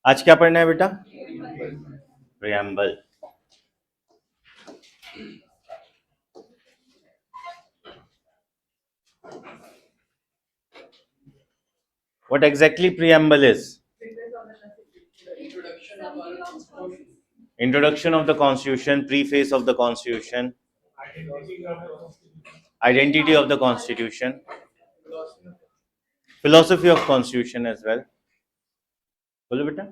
आज क्या पढ़ना है बेटा? Preamble. What exactly preamble is? Introduction of the Constitution, preface of the Constitution, identity of the Constitution, philosophy of Constitution as well. बोलो बेटा.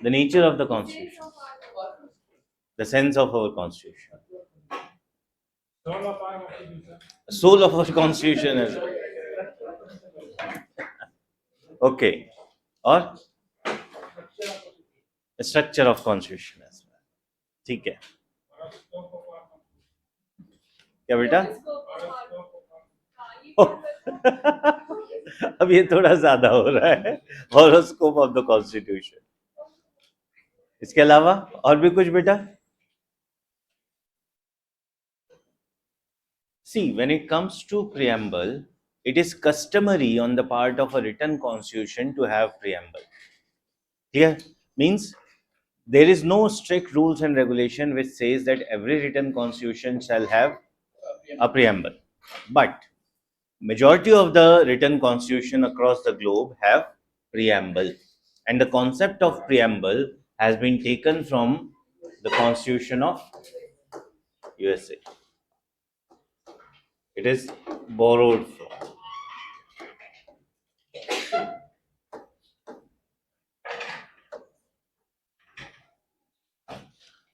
The nature of the Constitution, the sense of our Constitution, soul of our Constitution as well. Okay, और structure of Constitution as well. ठीक है. क्या बेटा? अब ये थोड़ा ज्यादा हो रहा है. Horoscope of the constitution. इसके अलावा और भी कुछ बेटा? See, when it comes to preamble, it is customary on the part of a written constitution to have preamble. Clear? Means there is no strict rules and regulation which says that every written constitution shall have a preamble. But majority of the written constitution across the globe have preamble. And the concept of preamble has been taken from the Constitution of USA. It is borrowed from.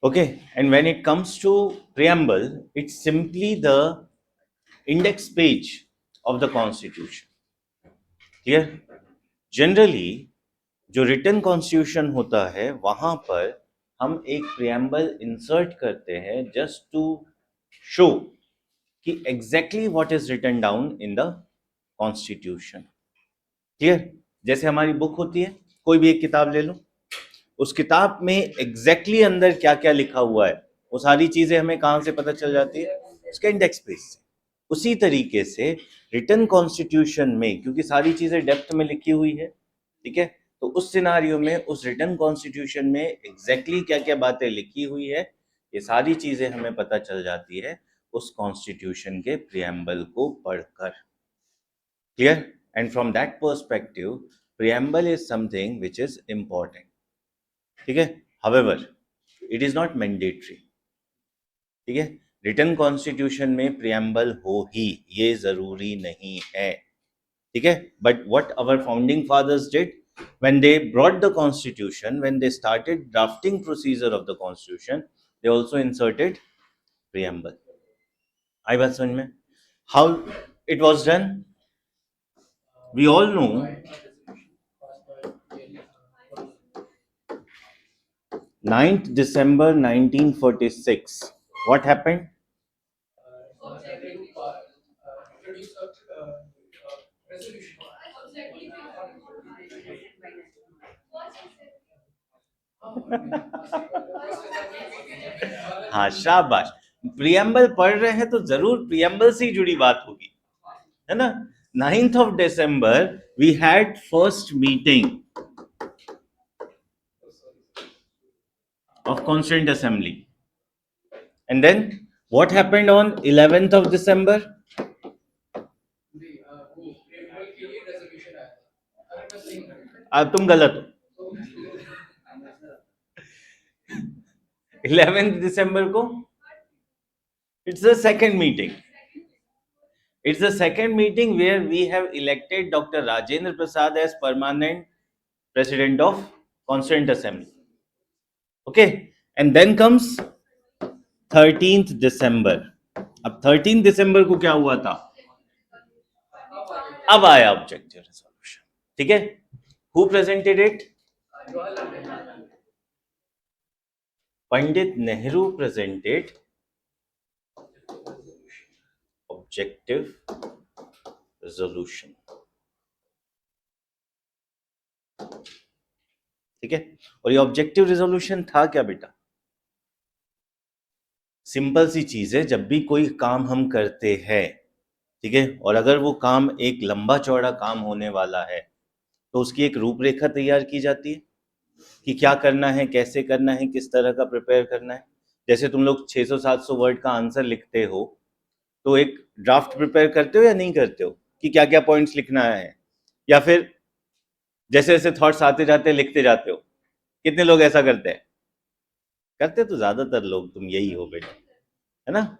Okay, and when it comes to preamble, it's simply the index page of the Constitution. Clear? Generally, जो written Constitution होता है वहां पर हम एक preamble insert करते हैं just to show कि exactly what is written down in the Constitution. Clear? जैसे हमारी बुक होती है, कोई भी एक किताब ले लो, उस किताब में एग्जैक्टली अंदर क्या क्या लिखा हुआ है वो सारी चीजें हमें कहां से पता चल जाती है? उसके इंडेक्स पेज से. उसी तरीके से रिटन कॉन्स्टिट्यूशन में, क्योंकि सारी चीजें डेप्थ में लिखी हुई है, ठीक है, तो उस सिनारियो में उस रिटन कॉन्स्टिट्यूशन में एग्जैक्टली क्या क्या बातें लिखी हुई है ये सारी चीजें हमें पता चल जाती है उस कॉन्स्टिट्यूशन के प्रियम्बल को पढ़कर. Clear? And from that perspective preamble is something which is important. ठीक है. However it is not mandatory. ठीक है. रिटन कॉन्स्टिट्यूशन में प्रियम्बल हो ही ये जरूरी नहीं है. ठीक है. But what our founding fathers did when they brought the constitution, when they started drafting procedure of the constitution, they also inserted preamble. आई बात समझ में? How it was done? We all know 9th December 1946. What happened? हाँ, शाबाश. Preamble पढ़ रहे हैं तो जरूर प्रियम्बल से ही जुड़ी बात होगी, है ना? 9th of December we had first meeting of Constituent Assembly. And then what happened on 11th of December? अब तुम गलत हो. 11th December को it's the second meeting. It's the second meeting where we have elected Dr. Rajendra Prasad as permanent president of Constituent Assembly. Okay, and then comes 13th December. अब 13th December को क्या हुआ था? अब आया objective resolution. ठीक है. Who presented it? Pandit Nehru presented objective resolution. ठीक है. और ये ऑब्जेक्टिव रेजोल्यूशन था क्या बेटा? सिंपल सी चीज है. जब भी कोई काम हम करते हैं ठीक है। और अगर वो काम एक लंबा चौड़ा काम होने वाला है तो उसकी एक रूपरेखा तैयार की जाती है कि क्या करना है, कैसे करना है, किस तरह का प्रिपेयर करना है। जैसे तुम लोग 600-700 वर्ड का आंसर लिखते हो तो एक ड्राफ्ट प्रिपेयर करते हो या नहीं करते हो कि क्या क्या पॉइंट्स लिखना है, या फिर जैसे जैसे थॉट्स आते जाते लिखते जाते हो? कितने लोग ऐसा करते हैं? करते तो ज्यादातर लोग तुम यही हो बेटा, है ना?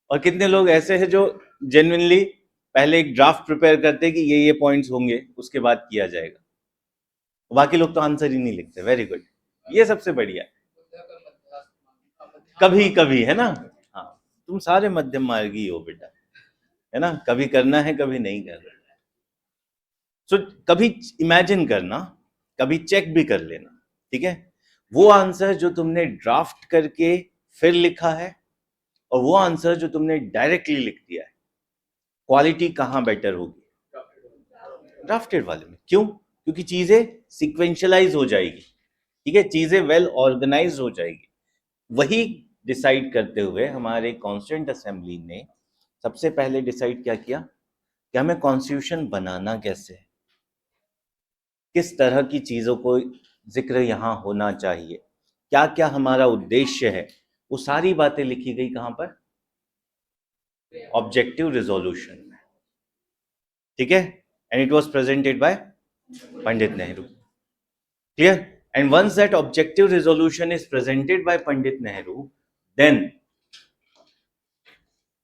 और कितने लोग ऐसे हैं जो जेन्युइनली पहले एक ड्राफ्ट प्रिपेयर करते हैं कि ये पॉइंट्स होंगे, उसके बाद किया जाएगा। बाकी लोग तो आंसर ही नहीं लिखते। वेरी गुड, ये सबसे बढ़िया। कभी कभी, है ना? हाँ, तुम सारे मध्यम मार्गी हो बेटा, है ना? कभी करना है, कभी नहीं करना। सो कभी इमेजिन करना, कभी चेक भी कर लेना, ठीक है? वो आंसर जो तुमने ड्राफ्ट करके फिर लिखा है और वो आंसर जो तुमने डायरेक्टली लिख दिया है, क्वालिटी कहाँ बेटर होगी? ड्राफ्टेड वाले में। क्यों? क्योंकि चीजें सिक्वेंशलाइज हो जाएगी, ठीक है, चीजें वेल ऑर्गेनाइज हो जाएगी। वही डिसाइड करते हुए हमारे कॉन्स्टिट्यूएंट असेंबली ने सबसे पहले डिसाइड क्या किया कि हमें कॉन्स्टिट्यूशन बनाना कैसे है, किस तरह की चीजों को जिक्र यहाँ होना चाहिए, क्या क्या हमारा उद्देश्य है, वो सारी बातें लिखी गई कहां पर? ऑब्जेक्टिव रिजोल्यूशन में, ठीक है। And it was presented by Pandit Nehru. Clear? And once that objective resolution is presented by Pandit Nehru, then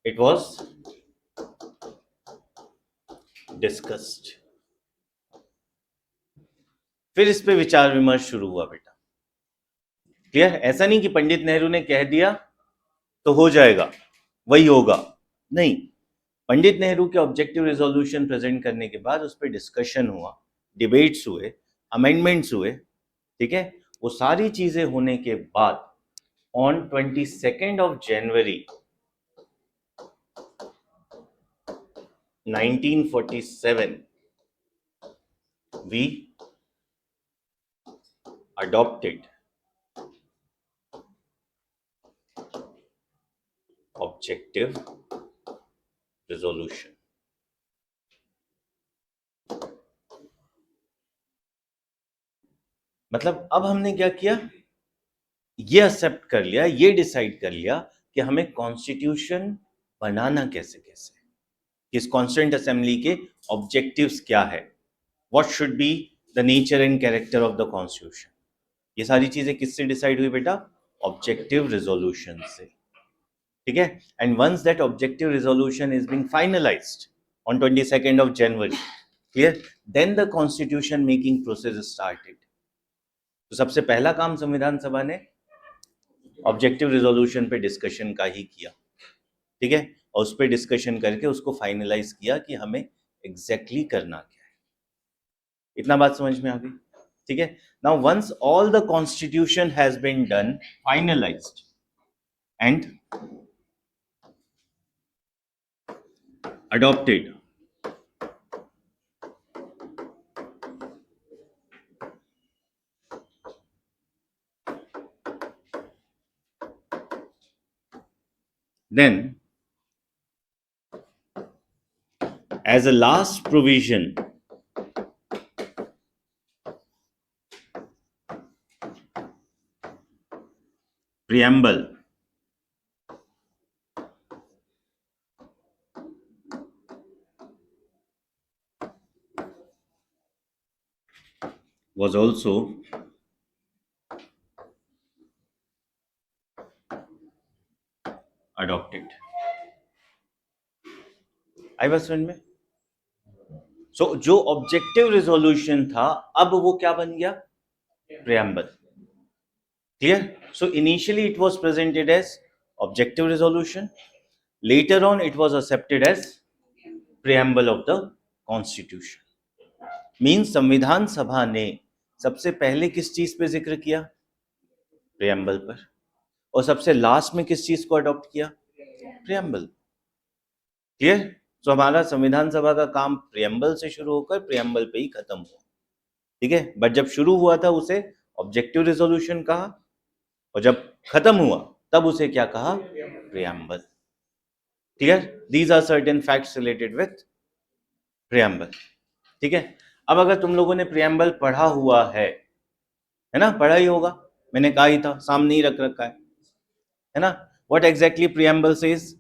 it was discussed. फिर इस पे विचार विमर्श शुरू हुआ बेटा। क्लियर? ऐसा नहीं कि पंडित नेहरू ने कह दिया तो हो जाएगा, वही होगा, नहीं। पंडित नेहरू के ऑब्जेक्टिव रिजोल्यूशन प्रेजेंट करने के बाद उस पर डिस्कशन हुआ, डिबेट्स हुए, अमेंडमेंट्स हुए, ठीक है। वो सारी चीजें होने के बाद on 22nd of January 1947 we adopted objective resolution। मतलब अब हमने क्या किया, ये एक्सेप्ट कर लिया, ये डिसाइड कर लिया कि हमें कॉन्स्टिट्यूशन बनाना कैसे कैसे, किस कॉन्स्टिट्यूएंट असेंबली के ऑब्जेक्टिव्स क्या है, what should be the nature and character of the constitution. ये सारी चीजें किससे डिसाइड हुई बेटा? ऑब्जेक्टिव रिजोल्यूशन से, ठीक है। And once that objective resolution is being finalised on 22nd of January, clear, then the constitution making process started. तो सबसे पहला काम संविधान सभा ने ऑब्जेक्टिव रिजोल्यूशन पे डिस्कशन का ही किया, ठीक है, और उस पर डिस्कशन करके उसको फाइनलाइज किया कि हमें एग्जैक्टली करना क्या है। इतना बात समझ में आ गई? ठीक है। Now once all the constitution has been done, finalised and adopted, then as a last provision, preamble was also adopted। आई बात समझ में? सो जो ऑब्जेक्टिव रिजोल्यूशन था अब वो क्या बन गया? Preamble. Clear? So initially it was presented as objective resolution, later on it was accepted as preamble of the constitution। Means संविधान सभा ने सबसे पहले किस चीज पे जिक्र किया? प्रियम्बल पर। और सबसे लास्ट में किस चीज को अडॉप्ट किया? प्रियम्बल। क्लियर? तो हमारा संविधान सभा का काम प्रियम्बल से शुरू होकर प्रियम्बल पे ही खत्म हुआ, ठीक है। बट जब शुरू हुआ था उसे ऑब्जेक्टिव रिजोल्यूशन कहा, और जब खत्म हुआ तब उसे क्या कहा? Preamble. Clear? These are certain facts related with preamble. ठीक है. अब अगर तुम लोगों ने प्रियम्बल पढ़ा हुआ है ना, पढ़ा ही होगा, मैंने कहा ही था, सामने ही रख रखा है ना. What exactly preamble says?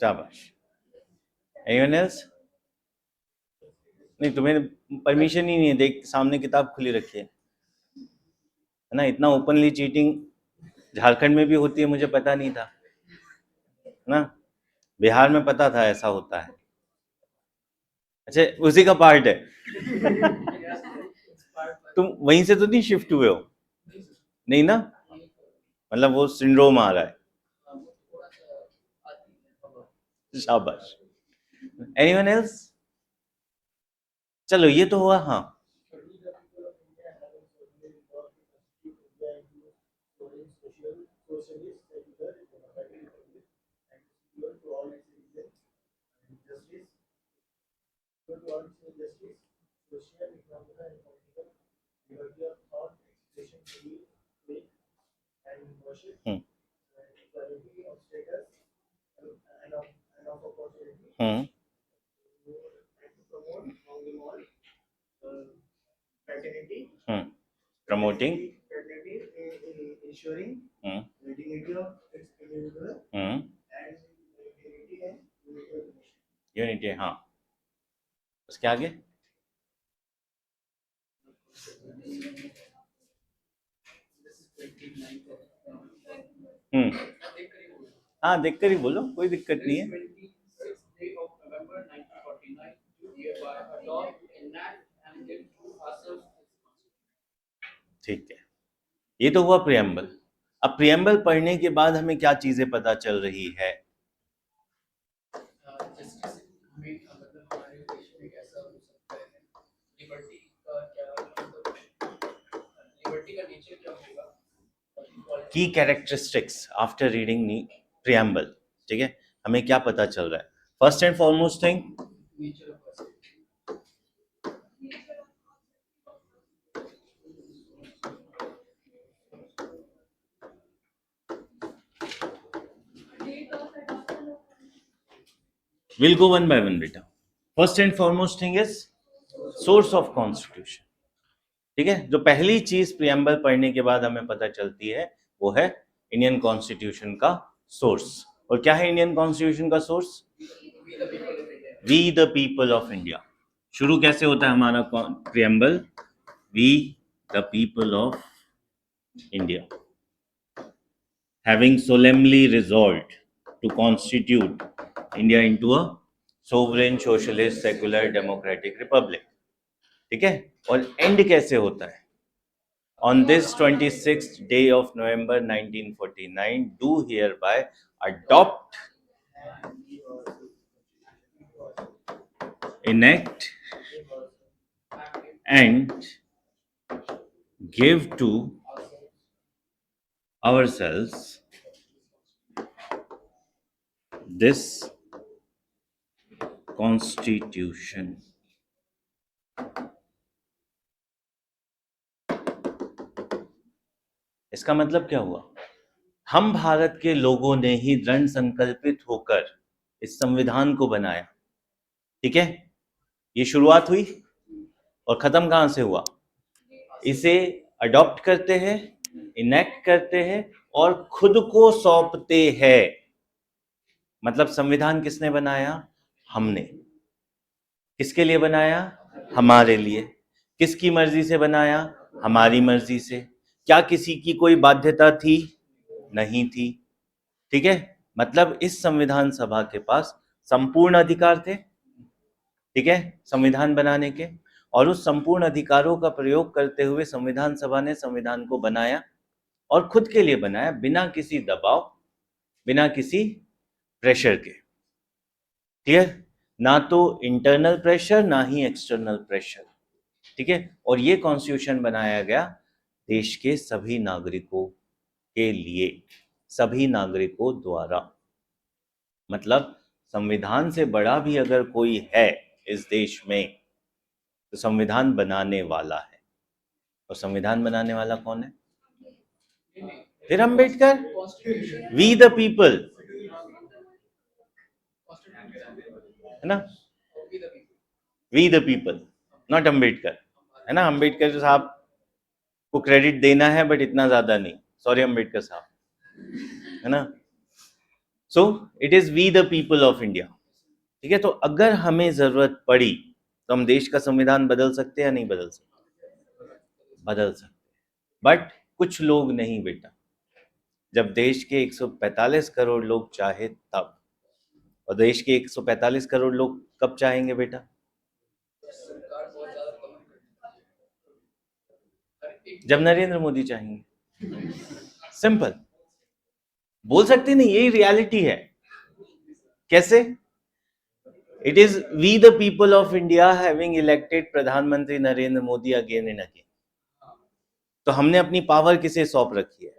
शाबाश. Anyone else? नहीं, तुम्हें परमिशन ही नहीं है, देख सामने किताब खुली रखी है ना. इतना ओपनली चीटिंग झारखंड में भी होती है, मुझे पता नहीं था ना. बिहार में पता था ऐसा होता है. अच्छा, उसी का पार्ट है. तुम वहीं से तो नहीं शिफ्ट हुए हो? नहीं ना, मतलब वो सिंड्रोम आ रहा है. शाबाश. Anyone else? चलो ये तो हुआ. हाँ, हम्म हम्म हम्म प्रमोटिंग यूनिटी. हाँ, उसके आगे. हम्म हाँ, देखकर ही बोलो, कोई दिक्कत नहीं है. ठीक है, ये तो हुआ प्रियम्बल. अब प्रियम्बल पढ़ने के बाद हमें क्या चीजें पता चल रही है? की कैरेक्टरिस्टिक्स आफ्टर रीडिंग प्रियम्बल. ठीक है, हमें क्या पता चल रहा है? First and foremost thing, we'll go one by one बेटा. First and foremost thing is source of constitution. ठीक है, जो पहली चीज प्रियम्बल पढ़ने के बाद हमें पता चलती है वो है इंडियन कॉन्स्टिट्यूशन का सोर्स. और क्या है इंडियन कॉन्स्टिट्यूशन का source? We the people of India. शुरू कैसे होता है हमारा preamble? We the people of India having solemnly resolved to constitute India into a sovereign, socialist, secular, democratic republic. ठीक है, और एंड कैसे होता है? On this 26th day of November 1949, do hereby adopt, enact, and give to ourselves this constitution. इसका मतलब क्या हुआ? हम भारत के लोगों ने ही दृढ़ संकल्पित होकर इस संविधान को बनाया. ठीक है, ये शुरुआत हुई और खत्म कहां से हुआ? इसे अडॉप्ट करते हैं, इनेक्ट करते हैं और खुद को सौंपते हैं. मतलब संविधान किसने बनाया? हमने. किसके लिए बनाया? हमारे लिए. किसकी मर्जी से बनाया? हमारी मर्जी से. क्या किसी की कोई बाध्यता थी? नहीं थी. ठीक है, मतलब इस संविधान सभा के पास संपूर्ण अधिकार थे. ठीक है, संविधान बनाने के. और उस संपूर्ण अधिकारों का प्रयोग करते हुए संविधान सभा ने संविधान को बनाया. और खुद के लिए बनाया, बिना किसी दबाव, बिना किसी प्रेशर के। क्लियर? ना तो इंटरनल प्रेशर, ना ही एक्सटर्नल प्रेशर। ठीक है? और ये कॉन्स्टिट्यूशन बनाया गया देश के सभी नागरिकों के लिए, सभी नागरिकों द्वारा। मतलब संविधान से बड़ा भी अगर कोई है इस देश में तो संविधान बनाने वाला है। और संविधान बनाने वाला कौन है? फिर अम्बेडकर। वी द पीपल, है ना? We the people, not Ambedkar, है ना? अम्बेडकर साहब को क्रेडिट देना है बट इतना ज्यादा नहीं, सॉरी अम्बेडकर साहब, है ना? So it is we the people of India. ठीक है? तो अगर हमें जरूरत पड़ी तो हम देश का संविधान बदल सकते हैं या नहीं बदल सकते? बदल सकते, बट कुछ लोग नहीं बेटा। जब देश के 145 करोड़ लोग चाहे तब। और देश के 145 करोड़ लोग कब चाहेंगे बेटा? जब नरेंद्र मोदी चाहेंगे। सिंपल। बोल सकते नहीं, यही रियलिटी है। कैसे? It is we the people of India having elected प्रधानमंत्री Narendra Modi again and again. तो हमने अपनी पावर किसे सौंप रखी है?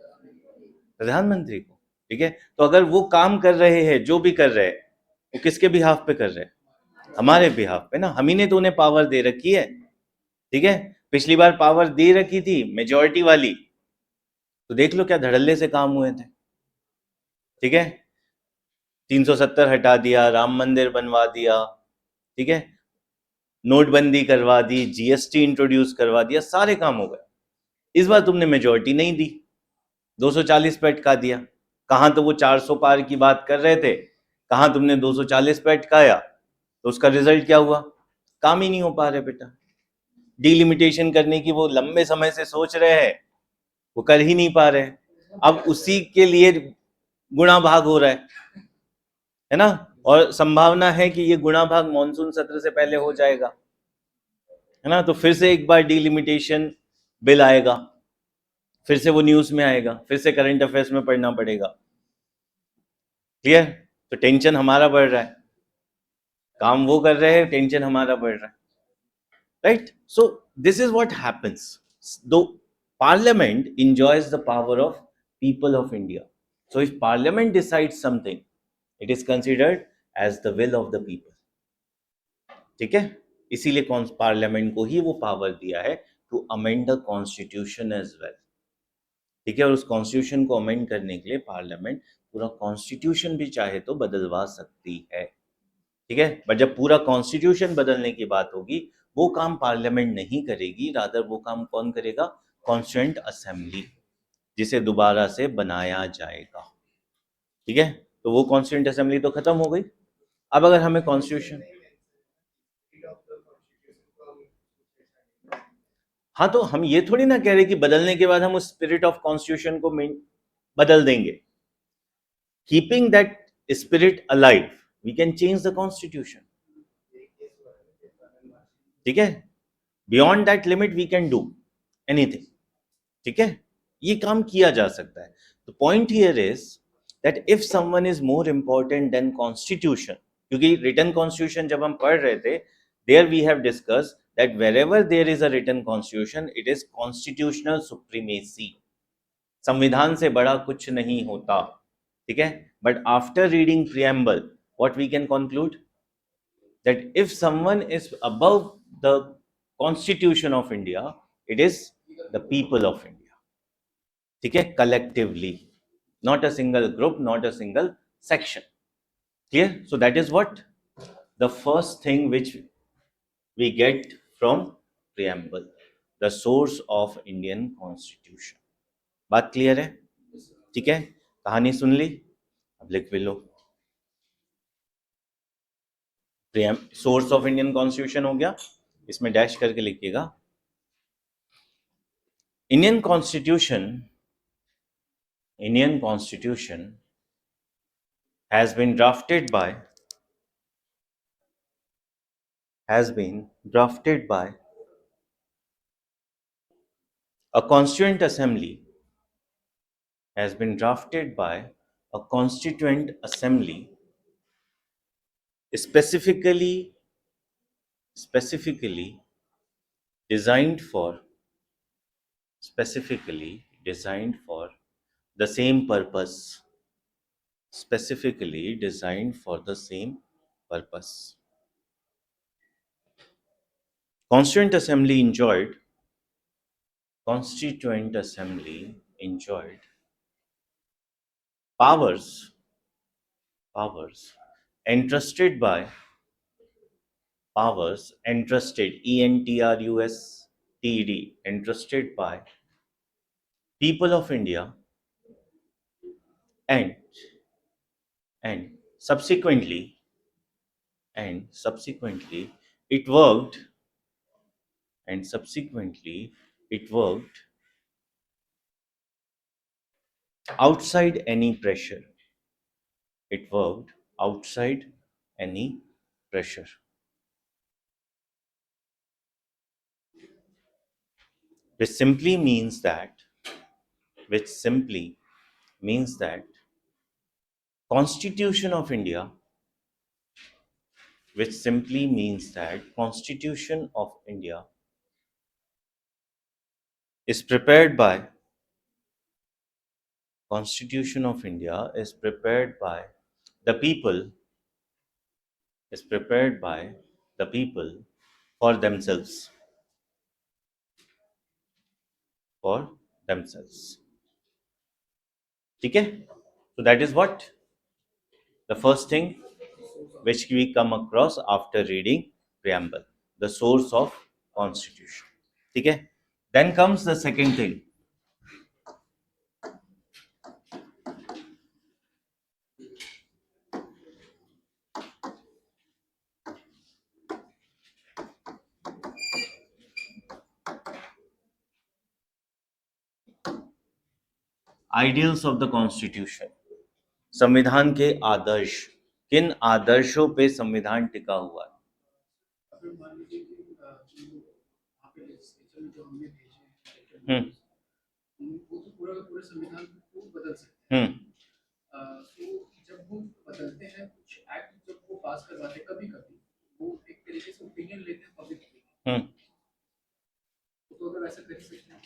प्रधानमंत्री को। ठीक है? तो अगर वो काम कर रहे हैं, जो भी कर रहे हैं, वो किसके बिहाफ पे कर रहे हैं? हमारे बिहाफ पे ना। हम ही ने तो उन्हें पावर दे रखी है। ठीक है? पिछली बार पावर दे रखी थी मेजॉरिटी वाली, तो देख लो क्या धड़ल्ले से काम हुए थे। ठीक है? 370 हटा दिया, राम मंदिर बनवा दिया, ठीक है, नोटबंदी करवा दी, जीएसटी इंट्रोड्यूस करवा दिया, सारे काम हो गए। इस बार तुमने मेजोरिटी नहीं दी, 240 पे अटका दिया। कहां तो वो 400 पार की बात कर रहे थे, कहां तुमने 240 पे अटकाया, तो उसका रिजल्ट क्या हुआ? काम ही नहीं हो पा रहे बेटा। डिलिमिटेशन करने की वो लंबे समय से सोच रहे हैं, वो कर ही नहीं पा रहे। अब उसी के लिए गुणा भाग हो रहा है ना? और संभावना है कि ये गुणा भाग मॉनसून सत्र से पहले हो जाएगा, है ना? तो फिर से एक बार डिलिमिटेशन बिल आएगा, फिर से वो न्यूज में आएगा, फिर से करंट अफेयर्स में पढ़ना पड़ेगा। क्लियर? तो टेंशन हमारा बढ़ रहा है, काम वो कर रहे हैं, टेंशन हमारा बढ़ रहा है। Right? So this is what happens. दो parliament enjoys the power of people of India. So if parliament decides something, it is considered as the will of the people. ठीक है? इसीलिए कौन पार्लियामेंट को ही वो पावर दिया है to amend the constitution as well. ठीक है? और उस कॉन्स्टिट्यूशन को अमेंड करने के लिए पार्लियामेंट पूरा कॉन्स्टिट्यूशन भी चाहे तो बदलवा सकती है। ठीक है? बट जब पूरा कॉन्स्टिट्यूशन बदलने की बात होगी, वो काम पार्लियामेंट नहीं करेगी, रादर वो काम कौन करेगा? कॉन्स्टिट्यूएंट असेंबली, जिसे दोबारा से बनाया जाएगा। ठीक है? तो वो कॉन्स्टिट्यूएंट असेंबली तो खत्म हो गई। अब अगर हमें कॉन्स्टिट्यूशन, हाँ, तो हम ये थोड़ी ना कह रहे कि बदलने के बाद हम उस स्पिरिट ऑफ कॉन्स्टिट्यूशन को बदल देंगे। Keeping that spirit alive, we can change the constitution. ठीक है? Beyond that limit we can do anything. ठीक है? ये काम किया जा सकता है। The point here is that if someone is more important than constitution, क्योंकि रिटन कॉन्स्टिट्यूशन जब हम पढ़ रहे थे, there we have discuss that wherever there is a written constitution, it is constitutional supremacy. संविधान से बड़ा कुछ नहीं होता। ठीक है? But after reading preamble, what we can conclude, that if someone is above the constitution of India, it is the people of India. ठीक है? Collectively, not a single group, not a single section. Clear? So that is what the first thing which we get from preamble, the source of Indian constitution. बात clear है? ठीक है? कहानी सुन ली, अब लिख भी लो। सोर्स ऑफ इंडियन कॉन्स्टिट्यूशन हो गया, इसमें डैश करके लिखिएगा। Indian constitution has been drafted by a constituent assembly has been drafted by a constituent assembly specifically specifically designed for the same purpose, specifically designed for the same purpose. Constituent Assembly enjoyed Constituent Assembly enjoyed powers entrusted by powers entrusted entrusted by people of India, and and subsequently subsequently it worked and subsequently it worked outside any pressure. It worked outside any pressure, which simply means that which simply means that Constitution of India, which simply means that Constitution of India is prepared by Constitution of India is prepared by the people is prepared by the people for themselves for themselves. Okay? So that is what the first thing which we come across after reading preamble, the source of constitution. Okay? Then comes the second thing. Ideals of the constitution, संविधान के आदर्श। किन आदर्शों पे संविधान टिका हुआ है? अगर मान लीजिए कि जो वहाँ पे लेजिस्लेचर में जो हमने भेजे हैं हम्म वो तो पूरा का पूरा संविधान को बदल सकते हैं। हम्म तो जब वो बदलते हैं कुछ एक्ट जब वो पास करवाते हैं कभी कभी वो एक तरीके से ओपिनियन लेते हैं पब्लिक ओपिनियन, तो अगर ऐसा कर सकते हैं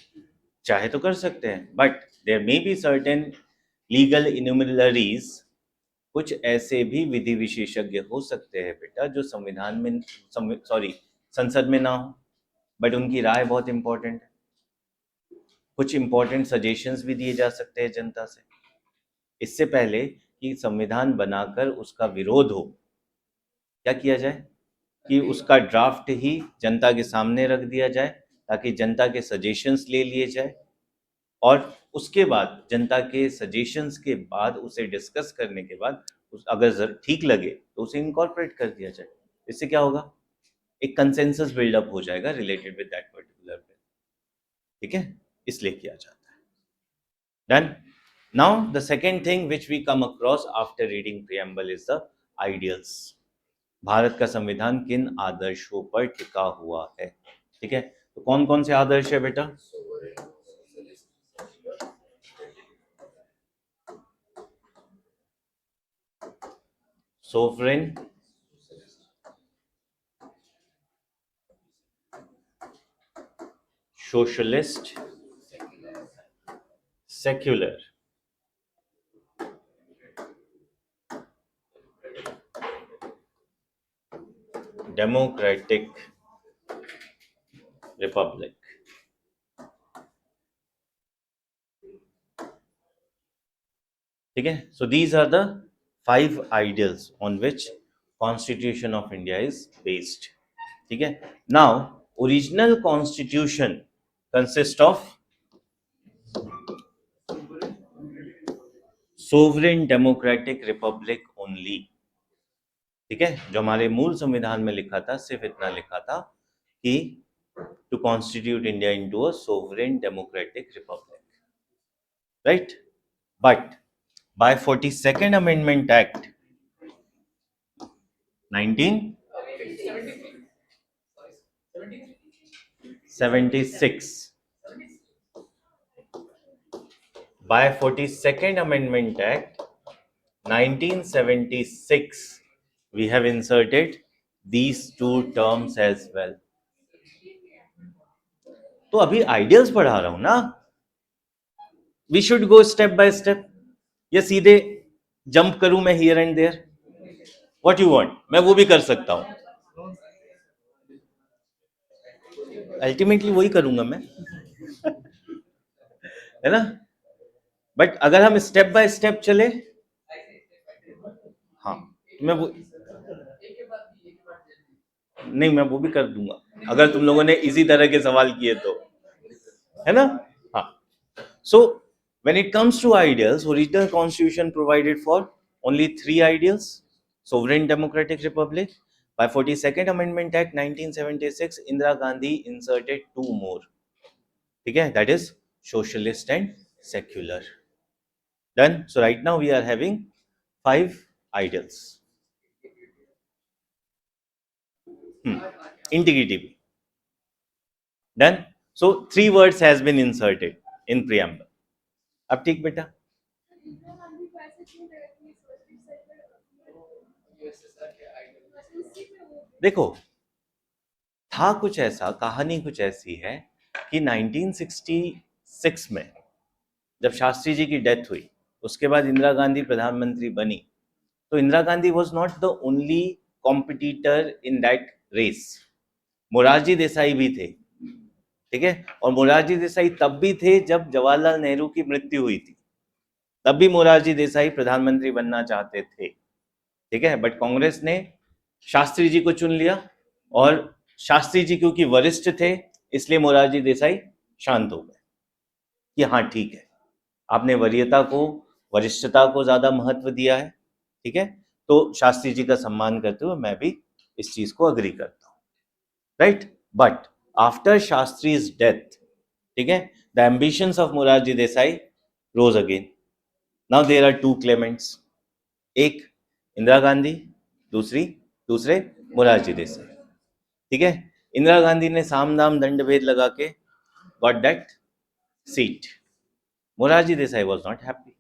चाहे तो कर सकते हैं, but there may be certain legal इन्यूमररीज। कुछ ऐसे भी विधि विशेषज्ञ हो सकते हैं बेटा जो संविधान में संसद में ना हो, बट उनकी राय बहुत इंपॉर्टेंट है। कुछ इंपॉर्टेंट सजेशंस भी दिए जा सकते हैं जनता से, इससे पहले कि संविधान बनाकर उसका विरोध हो। क्या किया जाए कि उसका ड्राफ्ट ही जनता के सामने रख दिया जाए ताकि जनता के सजेशंस ले लिए जाए, और उसके बाद जनता के सजेशंस के बाद उसे डिस्कस करने के बाद अगर ठीक लगे तो उसे इनकॉर्पोरेट कर दिया जाए। इससे क्या होगा, एक कंसेंसस बिल्डअप हो जाएगा related with that particular bill. ठीक है, इसलिए किया जाता है। Done. Now the second thing which we come across after reading preamble is the ideals. Bharat का संविधान किन आदर्शों पर टिका हुआ है? ठीक है, तो कौन कौन से आदर्श है बेटा? Sovereign, socialist, secular, democratic, republic. ठीक है, so these are the 5 ideals on which constitution of India is based. ठीक है, now original constitution consist of sovereign democratic republic only. ठीक है, जो हमारे मूल संविधान में लिखा था सिर्फ इतना लिखा था कि to constitute India into a sovereign democratic republic, right? But by 42nd Amendment Act 1976, by 42nd Amendment Act 1976 we have inserted these two terms as well. तो अभी आइडियल्स पढ़ा रहा हूं ना, we should go step by step, या सीधे jump करूं मैं here and there? What you want, मैं वो भी कर सकता हूं, अल्टीमेटली वही करूंगा मैं, है ना? बट अगर हम स्टेप बाय स्टेप चले, हाँ मैं वो नहीं, मैं वो भी कर दूंगा अगर तुम लोगों ने इसी तरह के सवाल किए तो, है ना? हाँ. So when it comes to ideals, original constitution provided for only 3 ideals: sovereign democratic republic. By 42nd Amendment Act 1976, Indira Gandhi inserted 2 more. ठीक है, that is socialist and secular. Done. So right now we are having 5 ideals. Integrity. Done. So 3 words has been inserted in preamble. अब ठीक बेटा? देखो, था कुछ ऐसा, कहानी कुछ ऐसी है कि 1966 में जब शास्त्री जी की डेथ हुई, उसके बाद इंदिरा गांधी प्रधानमंत्री बनी, तो Indira Gandhi was not the only competitor in that race. Morarji Desai भी थे, ठीक है, और मोरारजी देसाई तब भी थे जब जवाहरलाल नेहरू की मृत्यु हुई थी, तब भी मोरारजी देसाई प्रधानमंत्री बनना चाहते थे, ठीक है, बट कांग्रेस ने शास्त्री जी को चुन लिया, और शास्त्री जी क्योंकि वरिष्ठ थे इसलिए मोरारजी देसाई शांत हो गए कि हाँ ठीक है, आपने वरीयता को, वरिष्ठता को ज्यादा महत्व दिया है, ठीक है, तो शास्त्री जी का सम्मान करते हुए मैं भी इस चीज को अग्री करता हूं, right? But after Shastri's death, ठीक है, the ambitions of Morarji Desai rose again. Now there are 2 claimants, एक इंदिरा गांधी, दूसरे मोरारजी देसाई, ठीक है. इंदिरा गांधी ने साम दाम दंड भेद लगा के got that seat. Morarji Desai was not happy,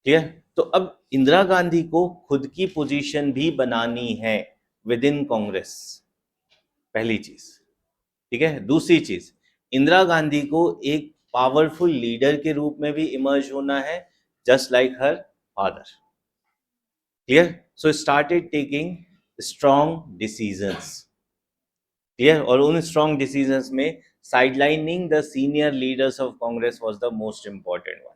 ठीक है. तो अब इंदिरा गांधी को खुद की पोजीशन भी बनानी है विद इन कांग्रेस, पहली चीज, ठीक है. दूसरी चीज, इंदिरा गांधी को एक पावरफुल लीडर के रूप में भी इमर्ज होना है, just like her father. Clear? So started taking strong decisions, clear. और उन स्ट्रॉन्ग डिसीजंस में sidelining the senior leaders of Congress was the most important one,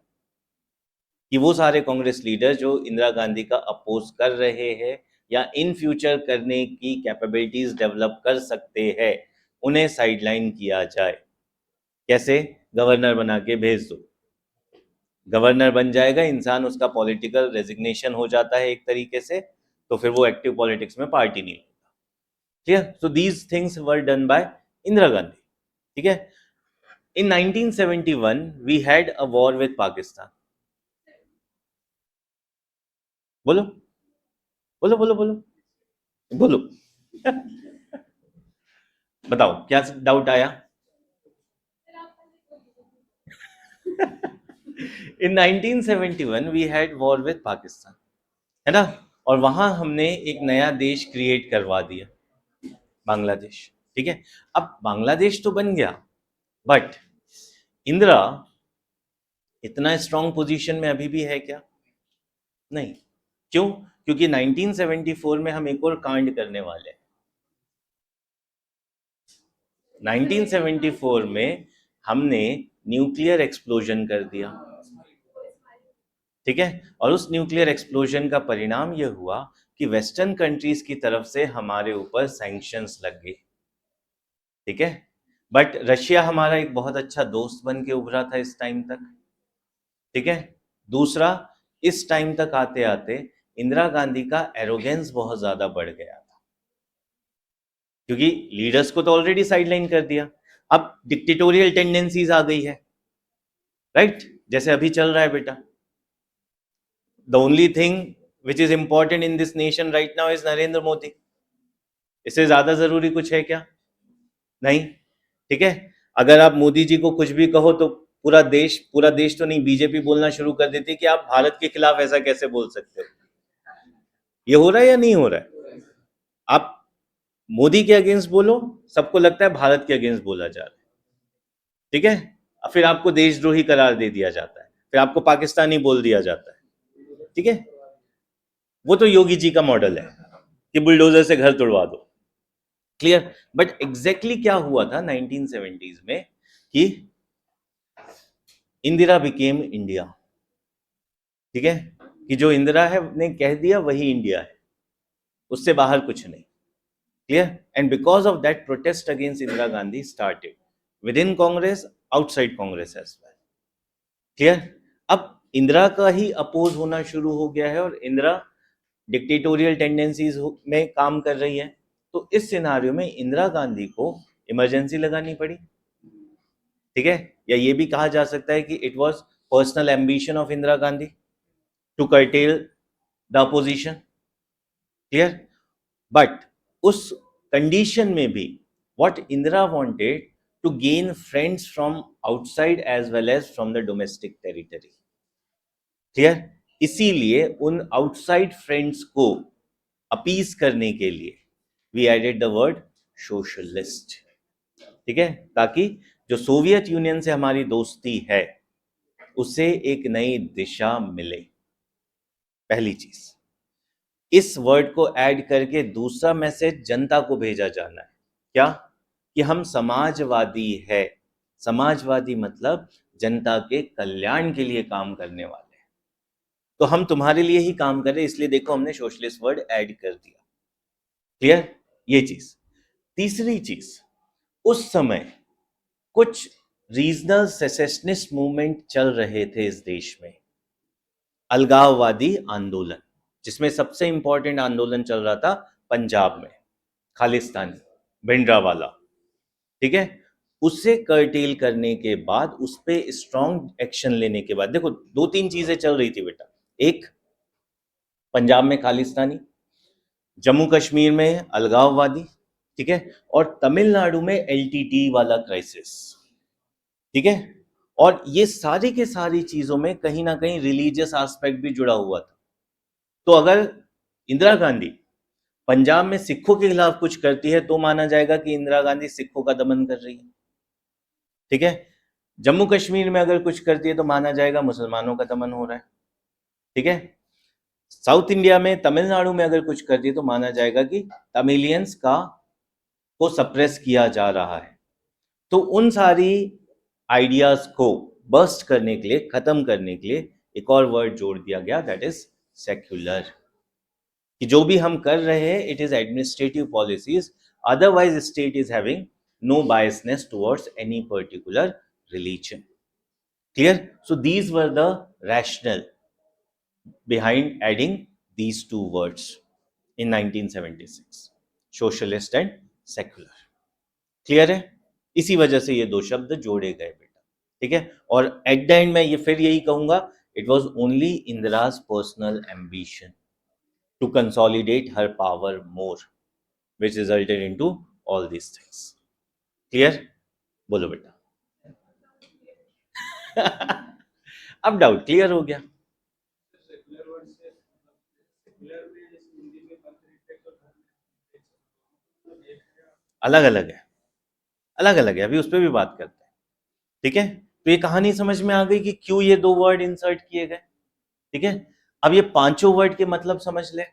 कि वो सारे कांग्रेस लीडर जो इंदिरा गांधी का अपोज कर रहे हैं या इन फ्यूचर करने की कैपेबिलिटीज डेवलप कर सकते हैं, उन्हें साइडलाइन किया जाए. कैसे? गवर्नर बना के भेज दो, गवर्नर बन जाएगा इंसान, उसका पॉलिटिकल रेजिग्नेशन हो जाता है एक तरीके से, तो फिर वो एक्टिव पॉलिटिक्स में पार्टी नहीं होता. ठीक है. So these things were done by Indira Gandhi, ठीक है. In 1971 we had a war with Pakistan. बोलो बोलो बोलो बोलो बोलो. बताओ क्या डाउट आया? In 1971 we had war with Pakistan, है ना, और वहां हमने एक नया देश क्रिएट करवा दिया, बांग्लादेश, ठीक है. अब बांग्लादेश तो बन गया, बट इंदिरा इतना स्ट्रॉन्ग पोजीशन में अभी भी है क्या? नहीं. क्यों? क्योंकि 1974 में हम एक और कांड करने वाले हैं. 1974 में हमने न्यूक्लियर एक्सप्लोजन कर दिया, ठीक है, और उस न्यूक्लियर एक्सप्लोजन का परिणाम यह हुआ कि वेस्टर्न कंट्रीज की तरफ से हमारे ऊपर सैंक्शंस लग गए, ठीक है. बट रशिया हमारा एक बहुत अच्छा दोस्त बन के उभरा था इस टाइम तक, ठीक है. दूसरा, इस टाइम तक आते आते इंदिरा गांधी का एरोगेंस बहुत ज्यादा बढ़ गया था, क्योंकि लीडर्स को तो ऑलरेडी साइडलाइन कर दिया, अब डिक्टेटोरियल टेंडेंसीज आ गई है, राइट? जैसे अभी चल रहा है बेटा. The only thing which is important in this nation right now is Narendra Modi. इससे ज्यादा जरूरी कुछ है क्या? नहीं, ठीक है. अगर आप मोदी जी को कुछ भी कहो तो पूरा देश तो नहीं, बीजेपी बोलना शुरू कर देती कि आप भारत के खिलाफ ऐसा कैसे बोल सकते हो। ये हो रहा है या नहीं हो रहा है? आप मोदी के अगेंस्ट बोलो, सबको लगता है भारत के अगेंस्ट बोला जा रहा है, ठीक है। फिर आपको देशद्रोही करार दे दिया जाता है, फिर आपको पाकिस्तानी बोल दिया जाता है, ठीक है। वो तो योगी जी का मॉडल है कि बुलडोजर से घर तोड़वा दो, क्लियर। बट एग्जैक्टली क्या हुआ था 1970s में कि इंदिरा बिकेम इंडिया, ठीक है, कि जो इंदिरा है ने कह दिया वही इंडिया है, उससे बाहर कुछ नहीं, clear. And because of that protest against Indira Gandhi started within Congress, outside Congress as well, clear. अब इंदिरा का ही अपोज होना शुरू हो गया है और इंदिरा डिक्टेटोरियल टेंडेंसीज में काम कर रही है। तो इस सिनारियो में इंदिरा गांधी को इमरजेंसी लगानी पड़ी, ठीक है। या ये भी कहा जा सकता है कि it was personal ambition of Indira Gandhi to curtail the opposition, clear. But उस कंडीशन में भी what Indira wanted to gain friends from outside as well as from the domestic territory, clear. इसीलिए उन आउटसाइड फ्रेंड्स को अपीज करने के लिए we added the word socialist, ठीक है, ताकि जो सोवियत यूनियन से हमारी दोस्ती है उसे एक नई दिशा मिले। पहली चीज, इस वर्ड को ऐड करके दूसरा मैसेज जनता को भेजा जाना है, क्या? कि हम समाजवादी है। समाजवादी मतलब जनता के कल्याण के लिए काम करने वाले हैं, तो हम तुम्हारे लिए ही काम कर रहे हैं, इसलिए देखो हमने सोशलिस्ट वर्ड ऐड कर दिया, क्लियर। ये चीज। तीसरी चीज, उस समय कुछ रीजनल सेसेशनिस्ट मूवमेंट चल रहे थे इस देश में, अलगाववादी आंदोलन, जिसमें सबसे इंपॉर्टेंट आंदोलन चल रहा था पंजाब में, खालिस्तानी, भिंडरावाला, ठीक है। उसे कर्टेल करने के बाद, उस पे स्ट्रॉन्ग एक्शन लेने के बाद, देखो दो तीन चीजें चल रही थी बेटा। एक, पंजाब में खालिस्तानी, जम्मू कश्मीर में अलगाववादी, ठीक है, और तमिलनाडु में एलटीटी वाला क्राइसिस, ठीक है। और ये सारी के सारी चीजों में कहीं ना कहीं रिलीजियस एस्पेक्ट भी जुड़ा हुआ था। तो अगर इंदिरा गांधी पंजाब में सिखों के खिलाफ कुछ करती है तो माना जाएगा कि इंदिरा गांधी सिखों का दमन कर रही है, ठीक है। जम्मू कश्मीर में अगर कुछ करती है तो माना जाएगा मुसलमानों का दमन हो रहा है, ठीक है। साउथ इंडिया में, तमिलनाडु में अगर कुछ करती है तो माना जाएगा कि तमिलियंस का को सप्रेस किया जा रहा है। तो उन सारी आइडियाज को बस्ट करने के लिए, खत्म करने के लिए एक और वर्ड जोड़ दिया गया, दैट इज सेक्युलर। कि जो भी हम कर रहे हैं it is administrative policies, otherwise state is having no biasness towards any particular religion, clear. So these were the rationale behind adding these two words in 1976, socialist and secular, clear है। इसी वजह से ये दो शब्द जोड़े गए बेटा, ठीक है। और एट द एंड मैं ये फिर यही कहूंगा, it was only Indira's personal ambition to consolidate her power more, which resulted into all these things, clear. बोलो बेटा। अब डाउट क्लियर हो गया। सेक्युलर वर्ड से सेक्युलर में जैसे हिंदी में पंथनिरपेक्ष और धर्मनिरपेक्ष एक है। अलग अलग है, अलग अलग है, अभी उस पर भी बात करते हैं, ठीक है। तो ये कहानी समझ में आ गई कि क्यों ये दो वर्ड इंसर्ट किए गए, ठीक है। अब ये पांचों वर्ड के मतलब समझ ले।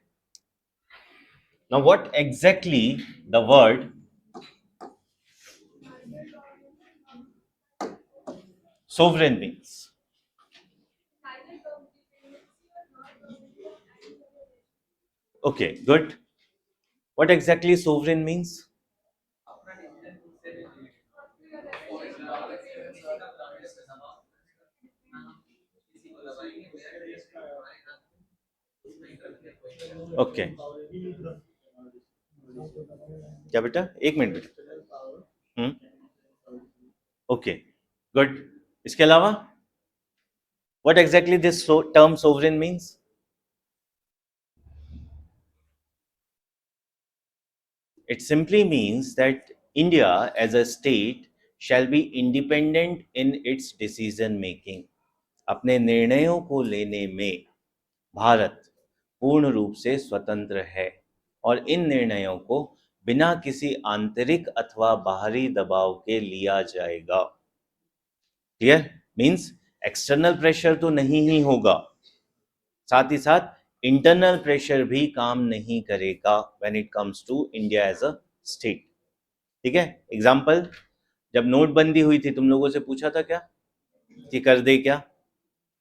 Now what exactly the word sovereign means? Okay, good. What exactly sovereign means? अपना डिसीजन खुद से ले फॉर एग्जांपल किसी का कांग्रेस का दबाव ना हम किसी को दबाएंगे मेरा देश का उसमें करते कोई Okay. क्या बेटा, एक मिनट बेटा। Okay, good. इसके अलावा what exactly this term sovereign means? It simply means that India as a state shall be independent in its decision making. अपने निर्णयों को लेने में भारत पूर्ण रूप से स्वतंत्र है और इन निर्णयों को बिना किसी आंतरिक अथवा बाहरी दबाव के लिया जाएगा। क्लियर? मीन्स एक्सटर्नल प्रेशर तो नहीं ही होगा, साथ ही साथ इंटरनल प्रेशर भी काम नहीं करेगा when it comes to India as a state. ठीक है? एग्जाम्पल, जब नोटबंदी हुई थी तुम लोगों से पूछा था क्या कि कर दे क्या?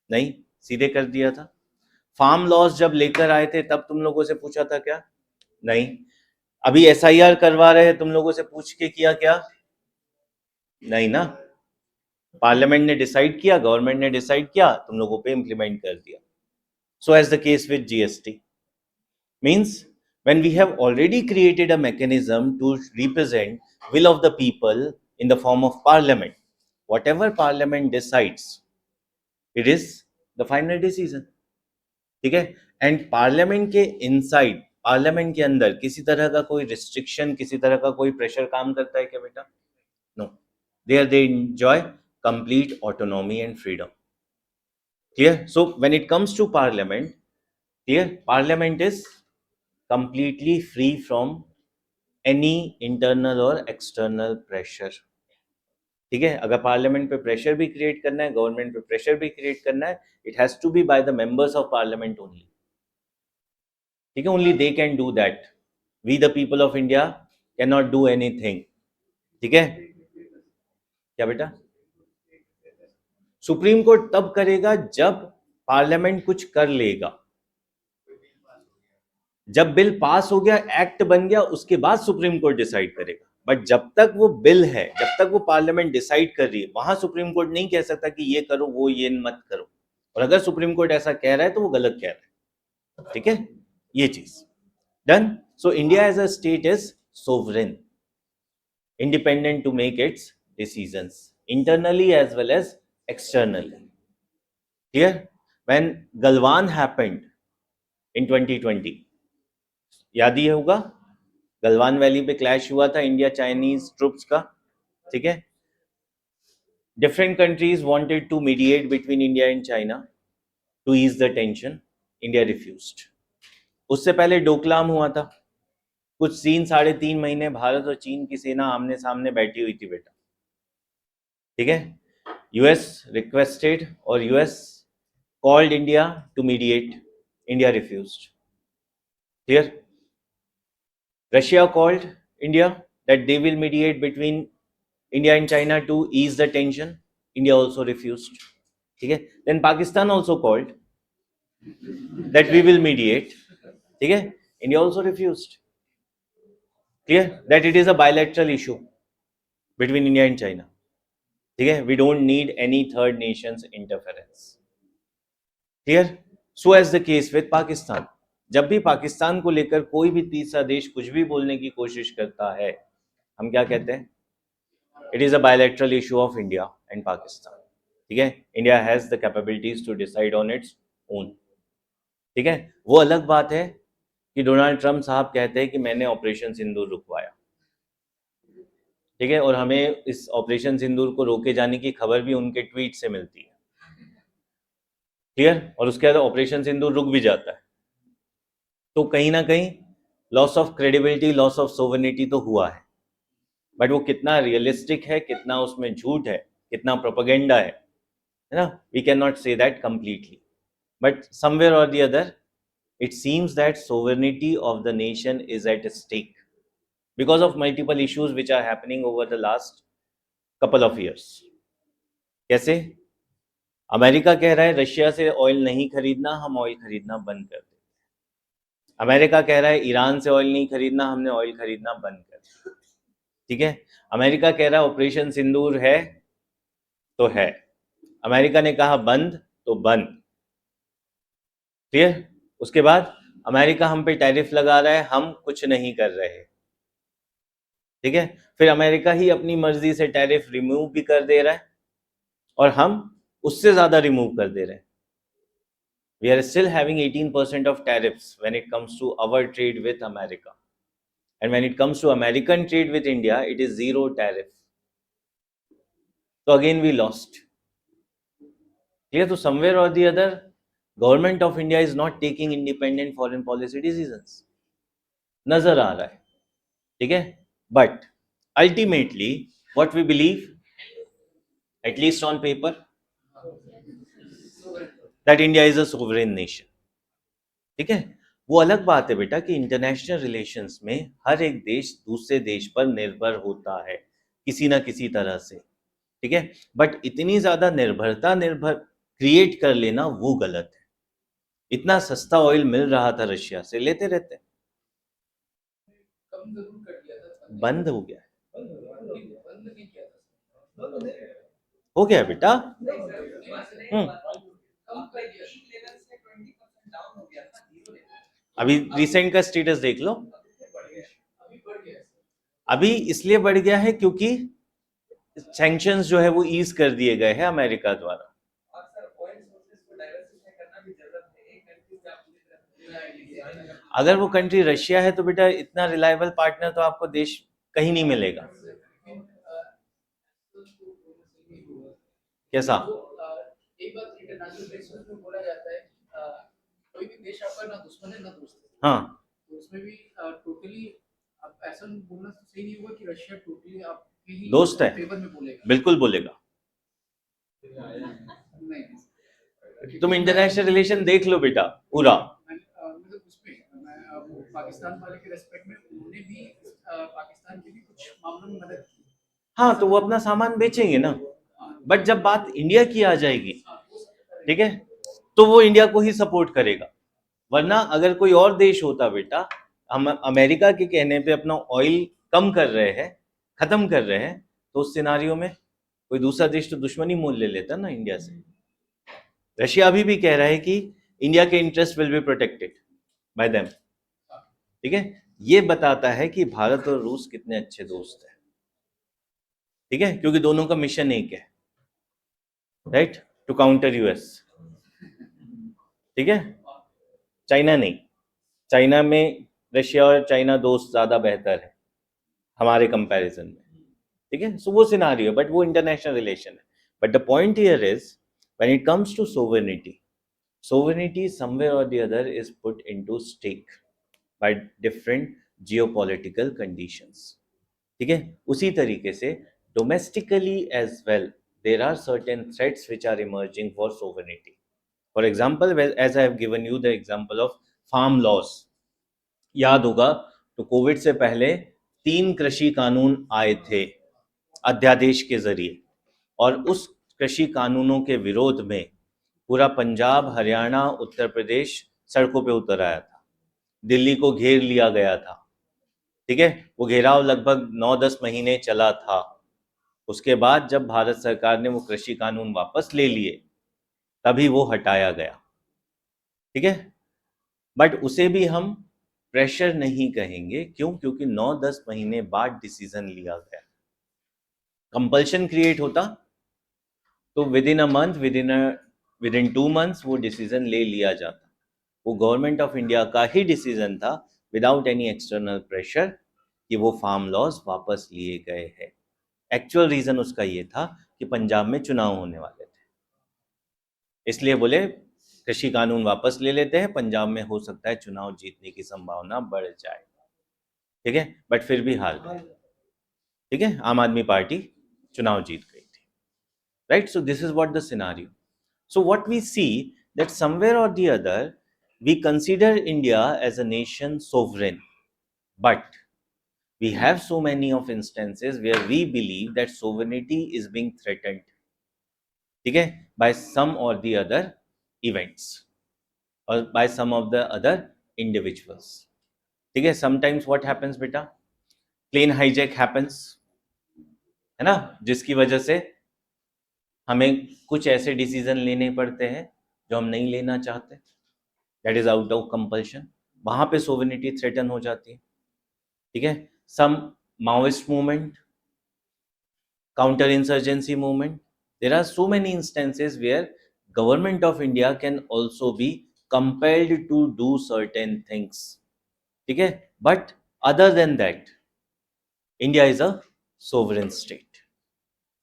नहीं, सीधे कर दिया था। फार्म लॉस जब लेकर आए थे तब तुम लोगों से पूछा था क्या? नहीं। अभी एसआईआर करवा रहे हैं तुम लोगों से पूछ के किया क्या? नहीं ना। पार्लियामेंट ने डिसाइड किया, गवर्नमेंट ने डिसाइड किया, तुम लोगों पे इंप्लीमेंट कर दिया। So as the case with GST means when we have already created a mechanism to represent will of the people in the form of parliament, whatever parliament decides, it is the final decision. ठीक है? And parliament के inside, parliament के अंदर किसी तरह का कोई restriction, किसी तरह का कोई प्रेशर काम करता है क्या बेटा? No, there they enjoy complete autonomy and freedom. Clear? So when it comes to parliament, clear, parliament is completely free from any internal or external pressure. ठीक है? अगर पार्लियामेंट पे प्रेशर भी क्रिएट करना है, गवर्नमेंट पे प्रेशर भी create करना है, it has to be by the members of parliament only. ठीक है? Only they can do that. We the people of India can not do anything. ठीक है? क्या बेटा? सुप्रीम कोर्ट तब करेगा जब पार्लियामेंट कुछ कर लेगा। जब बिल पास हो गया, एक्ट बन गया, उसके बाद सुप्रीम कोर्ट डिसाइड करेगा। बट जब तक वो बिल है, जब तक वो पार्लियामेंट डिसाइड कर रही है, वहां सुप्रीम कोर्ट नहीं कह सकता कि ये करो, वो ये मत करो। और अगर सुप्रीम कोर्ट ऐसा कह रहा है तो वो गलत कह रहा है। ठीक है? ये चीज done. So India as a state is sovereign, independent to make its decisions internally as well as externally. Clear? When Galwan happened in 2020, याद ही होगा, गलवान वैली पे क्लैश हुआ था इंडिया चाइनीज ट्रूप्स का। ठीक है? Different countries wanted to mediate between India and China to ease the tension, India refused. उससे पहले डोकलाम हुआ था, कुछ 3-3.5 महीने भारत और चीन की सेना आमने सामने बैठी हुई थी बेटा। ठीक है? यूएस रिक्वेस्टेड और US called India to mediate, India refused. Clear? Russia called India that they will mediate between India and China to ease the tension. India also refused. ठीक है? Then Pakistan also called that we will mediate. ठीक है? India also refused. Clear? That it is a bilateral issue between India and China. ठीक है? We don't need any third nation's interference. Clear? So as the case with Pakistan. जब भी पाकिस्तान को लेकर कोई भी तीसरा देश कुछ भी बोलने की कोशिश करता है, हम क्या कहते हैं? It is a bilateral issue of India and Pakistan. ठीक है? India has the capabilities to decide on its own. ठीक है? वो अलग बात है कि डोनाल्ड ट्रंप साहब कहते हैं कि मैंने ऑपरेशन सिंदूर रुकवाया। ठीक है? और हमें इस ऑपरेशन सिंदूर को रोके जाने की खबर भी उनके ट्वीट से मिलती है। क्लियर? और उसके बाद ऑपरेशन सिंदूर रुक भी जाता है। तो कहीं ना कहीं loss of credibility, loss of sovereignty तो हुआ है, बट वो कितना रियलिस्टिक है, कितना उसमें झूठ है, कितना प्रोपेगेंडा है ना, we can not say that completely, but somewhere or the other it seems that sovereignty of the nation is at stake because of multiple issues which are happening over the last couple of years. कैसे? America कह रहा है Russia से oil नहीं खरीदना, हम oil खरीदना बंद कर दें। अमेरिका कह रहा है ईरान से ऑयल नहीं खरीदना, हमने ऑयल खरीदना बंद कर दिया। ठीक है? अमेरिका कह रहा है ऑपरेशन सिंदूर है तो है, अमेरिका ने कहा बंद तो बंद। क्लियर? उसके बाद अमेरिका हम पे टैरिफ लगा रहा है, हम कुछ नहीं कर रहे। ठीक है? फिर अमेरिका ही अपनी मर्जी से टैरिफ रिमूव भी कर दे रहा है और हम उससे ज्यादा रिमूव कर दे रहे हैं। We are still having 18% of tariffs when it comes to our trade with America. And when it comes to American trade with India, it is zero tariff. तो अगेन वी लॉस्ट। क्लियर? तो somewhere or the other government of India is not taking independent foreign policy decisions, नजर आ रहा है। ठीक है, but ultimately what we believe, at least on paper, that India is a sovereign nation. ठीक है, वो अलग बात है बेटा कि इंटरनेशनल रिलेशंस में हर एक देश दूसरे देश पर निर्भर होता है किसी ना किसी तरह से। ठीक है, बट इतनी ज्यादा निर्भर क्रिएट कर लेना वो गलत है। इतना सस्ता ऑयल मिल रहा था रशिया से, लेते रहते, कम जरूर कर दिया था, बंद हो गया, बंद नहीं किया था। हो गया बेटा। कम कर दिया, अभी रिसेंट का स्टेटस देख लो। अभी बढ़ गया है। अभी इसलिए बढ़ गया है क्योंकि सैंक्शंस जो है वो ईज कर दिए गए हैं अमेरिका द्वारा। अगर वो कंट्री रशिया है तो बेटा इतना रिलायबल पार्टनर तो आपको देश कहीं नहीं मिलेगा। कैसा? एक बात इंटरनेशनल बेसिस पे बोला जाता है, कोई भी देश आपका ना दुश्मन है ना दोस्त है, हाँ, तो उसमें भी टोटली आप ऐसा बोलना तो सही नहीं होगा कि रशिया टोटली आपके ही दोस्त है, फेवर में बोलेगा। बिल्कुल बोलेगा। नहीं, तुम इंटरनेशनल रिलेशन देख लो बेटा पूरा। मतलब उसमें मैं वो पाकिस्तान वाले के रेस्पेक्ट में उन्होंने भी पाकिस्तान की भी कुछ मामलों में मदद की। हाँ, तो वो अपना सामान बेचेंगे ना, बट जब बात इंडिया की आ जाएगी, ठीक है, तो वो इंडिया को ही सपोर्ट करेगा। वरना अगर कोई और देश होता बेटा, हम अमेरिका के कहने पे अपना ऑयल कम कर रहे हैं, खत्म कर रहे हैं, तो उस सिनारियो में कोई दूसरा देश तो दुश्मनी मोल ले लेता ना इंडिया से। रशिया अभी भी कह रहा है कि इंडिया के interest will be protected by them. ठीक है, ये बताता है कि भारत और रूस कितने अच्छे दोस्त हैं। ठीक है, क्योंकि दोनों का मिशन एक है, राइट, टू काउंटर यूएस। ठीक है, चाइना नहीं, चाइना में रशिया और चाइना दोस्त ज्यादा बेहतर है हमारे कंपैरिजन में। ठीक है, सो वो सिनारियो, बट वो इंटरनेशनल रिलेशन है। But the point here is when it comes to sovereignty somewhere or the other is put into stake by different geopolitical conditions. ठीक है, उसी तरीके से domestically as well there are certain threats which are emerging for sovereignty. For example, well, as I have given you the example of farm laws, याद होगा तो Covid से पहले 3 कृषि कानून आए थे अध्यादेश के जरिए, और उस कृषि कानूनों के विरोध में पूरा पंजाब, हरियाणा, उत्तर प्रदेश सड़कों पे उतर आया था, दिल्ली को घेर लिया गया था। ठीक है, वो घेराव लगभग 9-10 महीने चला था। उसके बाद जब भारत सरकार ने वो कृषि कानून वापस ले लिए, तभी वो हटाया गया। ठीक है, बट उसे भी हम प्रेशर नहीं कहेंगे, क्यों? क्योंकि 9-10 महीने बाद डिसीजन लिया गया। कंपल्शन क्रिएट होता तो with in a month, with in 2 months वो डिसीजन ले लिया जाता। वो गवर्नमेंट ऑफ इंडिया का ही डिसीजन था, विदाउट एनी एक्सटर्नल प्रेशर, कि वो फार्म लॉज वापस लिए गए हैं। एक्चुअल रीजन उसका ये था कि पंजाब में चुनाव होने वाले थे, इसलिए बोले कृषि कानून वापस ले लेते हैं, पंजाब में हो सकता है चुनाव जीतने की संभावना बढ़ जाए। ठीक है, बट फिर भी हार गए। ठीक है, आम आदमी पार्टी चुनाव जीत गई थी, right. So this is what the scenario. So what we see that somewhere or the other we consider India as a nation sovereign, but we have so many of instances where we believe that sovereignty is being threatened, ठीक है, by some or the other events or by some of the other individuals. ठीक है, sometimes what happens बेटा, plane hijack happens, है ना, जिसकी वजह से हमें कुछ ऐसे डिसीजन लेने पड़ते हैं जो हम नहीं लेना चाहते, that is out of compulsion, वहां पे सोवेनिटी थ्रेटन हो जाती है। ठीक है, some Maoist movement, counter insurgency movement, there are so many instances where government of India can also be compelled to do certain things. ठीक है, but other than that India is a sovereign state.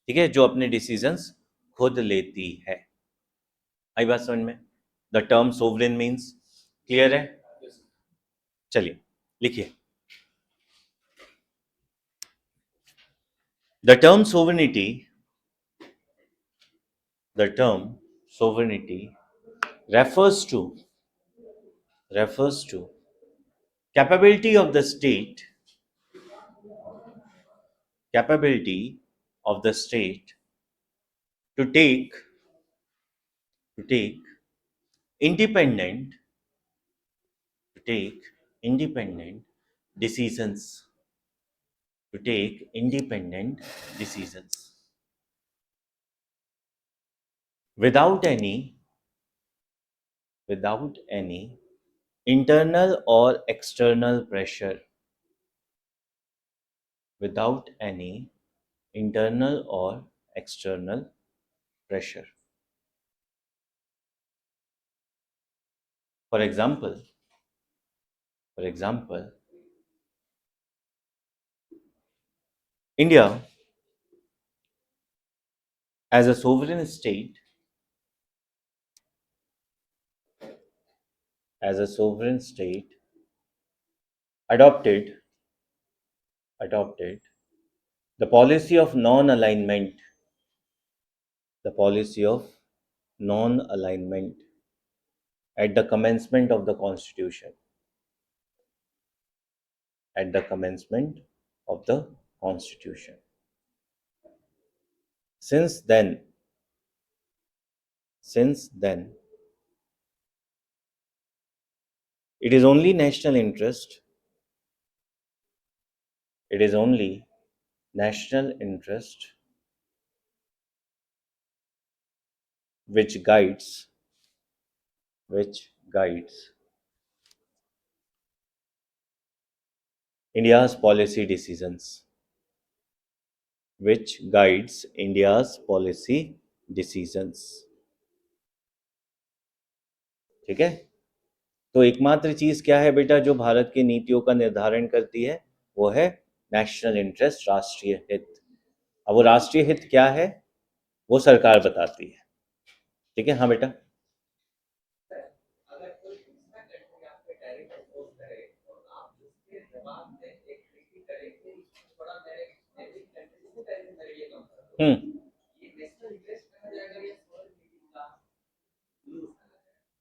ठीक है, जो अपने decisions खुद लेती है। आई बात समझ में? The term sovereign means clear है? चलिए लिखिए। The term sovereignty refers to capability of the state to take independent decisions without any internal or external pressure, without any internal or external pressure. For example, India as a sovereign state adopted the policy of non-alignment at the commencement of the constitution. Since then, it is only national interest which guides India's policy decisions. ठीक है? तो एकमात्र चीज क्या है बेटा जो भारत की नीतियों का निर्धारण करती है? वो है नेशनल इंटरेस्ट, राष्ट्रीय हित। अब वो राष्ट्रीय हित क्या है वो सरकार बताती है। ठीक है? हाँ बेटा।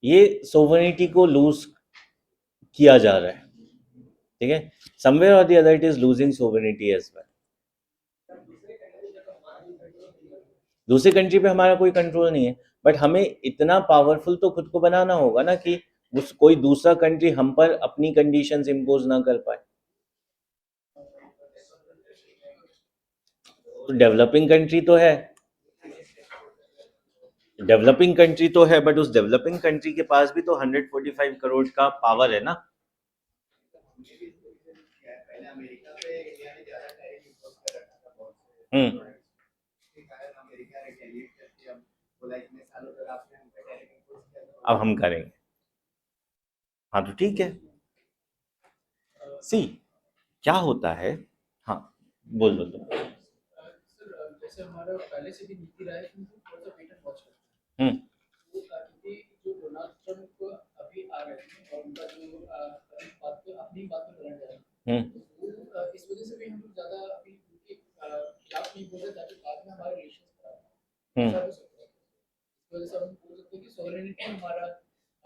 ये सोवरेनिटी को लूज किया जा रहा है। ठीक है? Somewhere or the other it is losing sovereignty as well. दूसरी कंट्री पे हमारा कोई कंट्रोल नहीं है, बट हमें इतना पावरफुल तो खुद को बनाना होगा ना कि उस कोई दूसरा कंट्री हम पर अपनी कंडीशंस इंपोज ना कर पाए। तो डेवलपिंग कंट्री तो है, बट उस डेवलपिंग कंट्री के पास भी तो 145 करोड़ का पावर है ना। अब हम करेंगे। हाँ तो ठीक है। सी क्या होता है? हाँ बोल दो। सर जैसे हमारा पहले से भी नीति रहा है कि थोड़ा सा वेट एंड वॉच करते हैं। क्योंकि जो डोनाल्ड ट्रम्प अभी आ रहे हैं और उनका जो अपनी बात पे लड़ रहे हैं, तो इस वजह से भी हम लोग ज्यादा अभी उनके खिलाफ नहीं बोल रहे ताकि बाद में हमारे रिलेशन खराब हो। इस वजह से हम बोल सकते हैं कि सॉवरेनिटी हमारा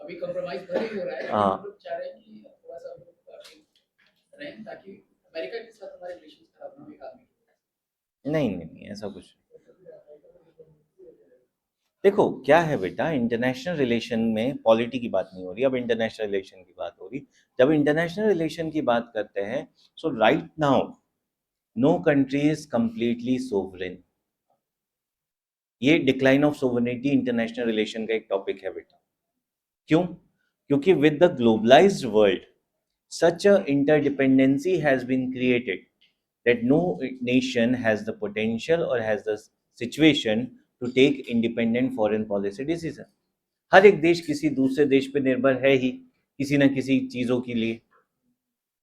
अभी कंप्रोमाइज भले ही हो रहा है, लेकिन हम लोग चाह रहे हैं कि थोड़ा सा हम लोग रहें ताकि अमेरिका के साथ हमारे रिलेशन खराब ना हो एक आदमी। नहीं ऐसा कुछ। देखो क्या है बेटा, इंटरनेशनल रिलेशन में पॉलिटी की बात नहीं हो रही, अब इंटरनेशनल रिलेशन की बात हो रही। जब इंटरनेशनल रिलेशन की बात करते हैं, so right now no country is completely sovereign. ये decline of sovereignty international relation का एक टॉपिक है बेटा। क्यों? क्योंकि with the globalised world such a interdependency has been created that no nation has the potential or has the situation to take independent foreign policy decision. हर एक देश किसी दूसरे देश पे निर्भर है ही किसी ना किसी चीज़ों के लिए,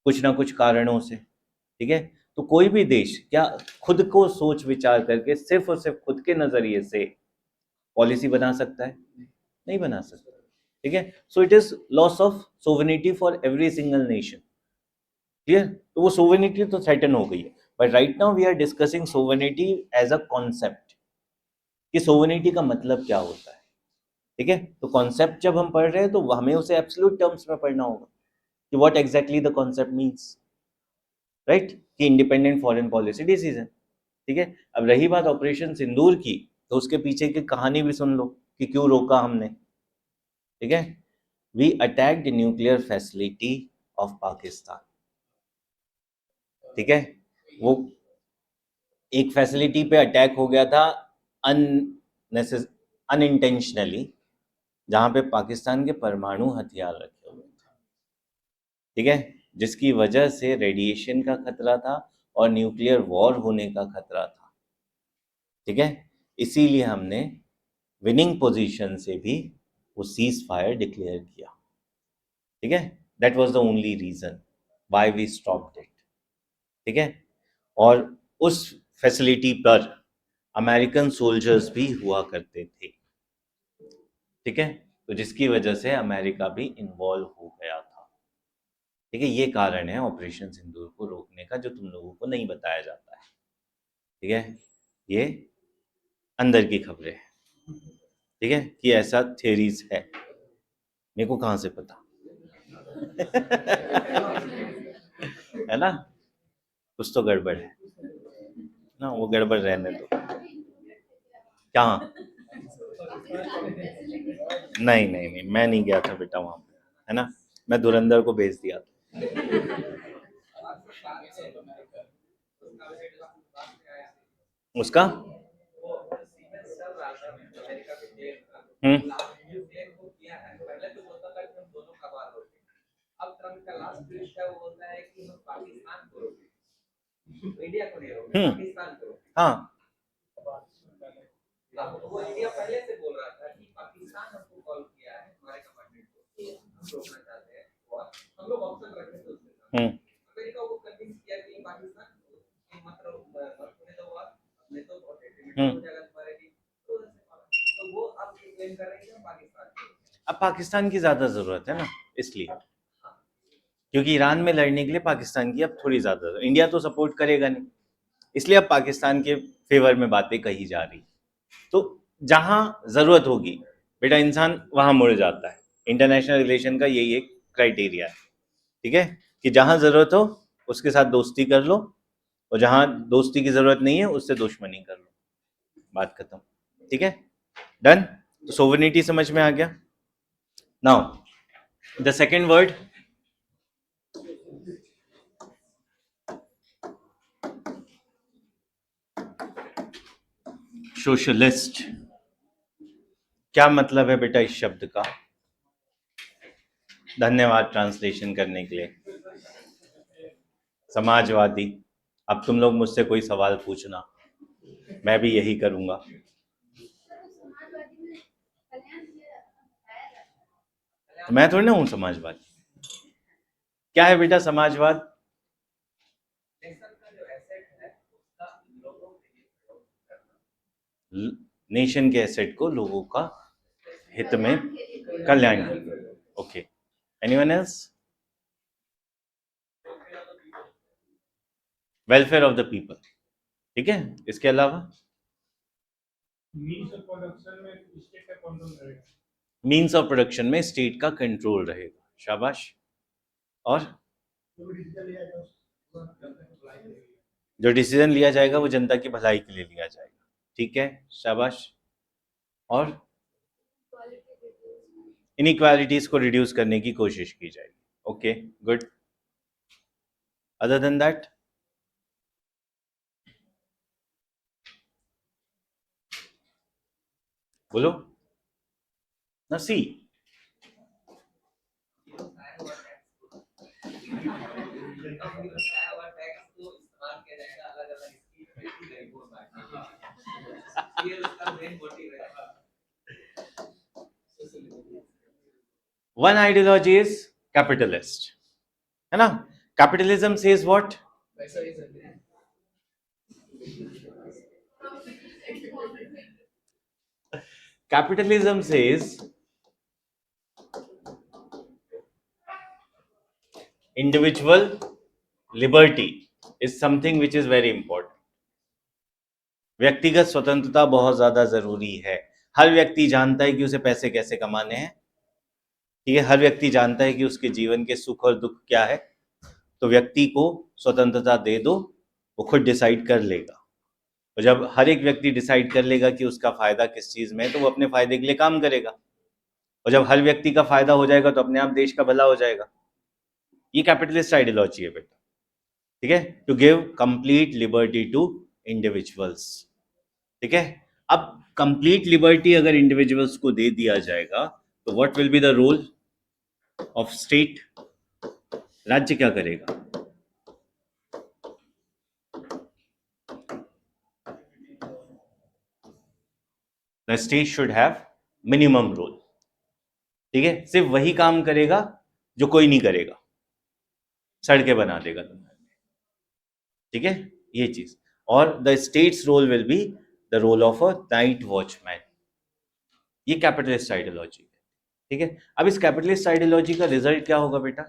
कुछ ना कुछ कारणों से। ठीक है? तो कोई भी देश क्या खुद को सोच विचार करके सिर्फ और सिर्फ खुद के नजरिए से पॉलिसी बना सकता है? नहीं बना सकता। ठीक है, so it is loss of sovereignty for every single nation. Clear? तो वो सोवेनिटी तो थ्रेटन हो गई है, but right now we are discussing sovereignty as a concept कि सोवेनिटी का मतलब क्या होता है। ठीक है, तो कॉन्सेप्ट जब हम पढ़ रहे हैं तो हमें उसे एब्सोल्यूट टर्म्स में पढ़ना होगा कि what exactly the concept means, right? कि इंडिपेंडेंट फॉरेन पॉलिसी डिसीजन। ठीक है, अब रही बात ऑपरेशन सिंदूर की, तो उसके पीछे की कहानी भी सुन लो कि क्यों रोका हमने। ठीक है, we attacked nuclear facility of Pakistan. ठीक है, वो एक फैसिलिटी पे अटैक हो गया था अनइंटेंशनली, जहां पे पाकिस्तान के परमाणु हथियार रखे हुए थे। ठीक है, जिसकी वजह से रेडिएशन का खतरा था और न्यूक्लियर वॉर होने का खतरा था। ठीक है, इसीलिए हमने विनिंग पोजीशन से भी वो सीज फायर डिक्लेयर किया। ठीक है, that was the only reason why we stopped it. ठीक है, और उस फैसिलिटी पर अमेरिकन सोल्जर्स भी हुआ करते थे। ठीक है, तो जिसकी वजह से अमेरिका भी इन्वॉल्व हो गया था। ठीक है, ये कारण है ऑपरेशन सिंदूर को रोकने का, जो तुम लोगों को नहीं बताया जाता है। ठीक है, ये अंदर की खबरें हैं। ठीक है, कि ऐसा थ्योरीज है, मेरे को कहाँ से पता? है ना, कुछ तो गड़बड़ है ना, वो गड़बड़ रहने दो। क्या? नहीं नहीं नहीं, मैं नहीं गया था बेटा वहां पे, है ना, मैं धुरंधर को भेज दिया था। उसका हम्म हाँ, हम्म हम्म अब पाकिस्तान की ज्यादा जरूरत है ना, इसलिए, क्योंकि ईरान में लड़ने के लिए पाकिस्तान की अब थोड़ी ज्यादा, इंडिया तो सपोर्ट करेगा नहीं, इसलिए अब पाकिस्तान के फेवर में बातें कही जा रही। तो जहां जरूरत होगी बेटा, इंसान वहां मुड़ जाता है। इंटरनेशनल रिलेशन का यही एक क्राइटेरिया है। ठीक है, कि जहां जरूरत हो उसके साथ दोस्ती कर लो, और जहां दोस्ती की जरूरत नहीं है उससे दुश्मनी कर लो, बात खत्म। ठीक है, डन। तो सोवरेनिटी समझ में आ गया। Now the second word, socialist. क्या मतलब है बेटा इस शब्द का? धन्यवाद ट्रांसलेशन करने के लिए। समाजवादी। अब तुम लोग मुझसे कोई सवाल पूछना, मैं भी यही करूंगा। तो मैं थोड़ी ना हूं समाजवादी। क्या है बेटा समाजवाद? नेशन के एसेट को लोगों का हित में, कल्याण। Okay, anyone else? Welfare of the people. ठीक है, इसके अलावा मीन्स ऑफ प्रोडक्शन में स्टेट का कंट्रोल रहेगा। शाबाश। और जो डिसीजन लिया जाएगा वो जनता की भलाई के लिए लिया जाएगा। ठीक है, शाबाश। और इनइक्वालिटीज को रिड्यूस करने की कोशिश की जाएगी। Okay, good. Other than that, बोलो ना। सी, वन आइडियोलॉजी इज कैपिटलिस्ट, है ना। Capitalism says what? पैसा ही सब है। Capitalism says individual liberty is something which is very important. व्यक्तिगत स्वतंत्रता बहुत ज्यादा जरूरी है. हर व्यक्ति जानता है कि उसे पैसे कैसे कमाने हैं. ठीक है, हर व्यक्ति जानता है कि उसके जीवन के सुख और दुख क्या है. तो व्यक्ति को स्वतंत्रता दे दो, वो खुद डिसाइड कर लेगा. और जब हर एक व्यक्ति डिसाइड कर लेगा कि उसका फायदा किस चीज में है, तो वो अपने फायदे के लिए काम करेगा. और जब हर व्यक्ति का फायदा हो जाएगा तो अपने आप देश का भला हो जाएगा. ये कैपिटलिस्ट आइडियोलॉजी है बेटा. ठीक है, to give complete liberty to individuals. ठीक है, अब कंप्लीट लिबर्टी अगर इंडिविजुअल्स को दे दिया जाएगा तो what will be the role of state. राज्य क्या करेगा? The state should have minimum role. ठीक है, सिर्फ वही काम करेगा जो कोई नहीं करेगा. सड़कें बना देगा तुम्हारे. ठीक है, ये चीज. और the state's role will be the role of a night watchman. ये कैपिटलिस्ट आइडियोलॉजी है. ठीक है, अब इस कैपिटलिस्ट आइडियोलॉजी का रिजल्ट क्या होगा बेटा?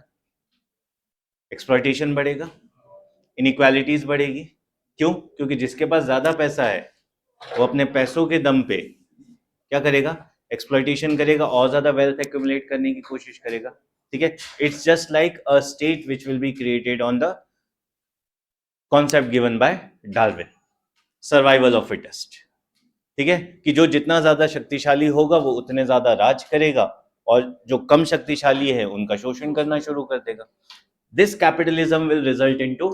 एक्सप्लॉयटेशन बढ़ेगा, इनइक्वालिटीज बढ़ेगी. क्यों? क्योंकि जिसके पास ज्यादा पैसा है वो अपने पैसों के दम पे क्या करेगा? एक्सप्लॉयटेशन करेगा और ज्यादा वेल्थ एक्यूमुलेट करने की कोशिश करेगा. ठीक है, it's just like a state which will be created on the concept given by Darwin, survival of fittest. ठीक है, कि जो जितना ज्यादा शक्तिशाली होगा वो उतने ज्यादा राज करेगा और जो कम शक्तिशाली है उनका शोषण करना शुरू कर देगा. This capitalism will result into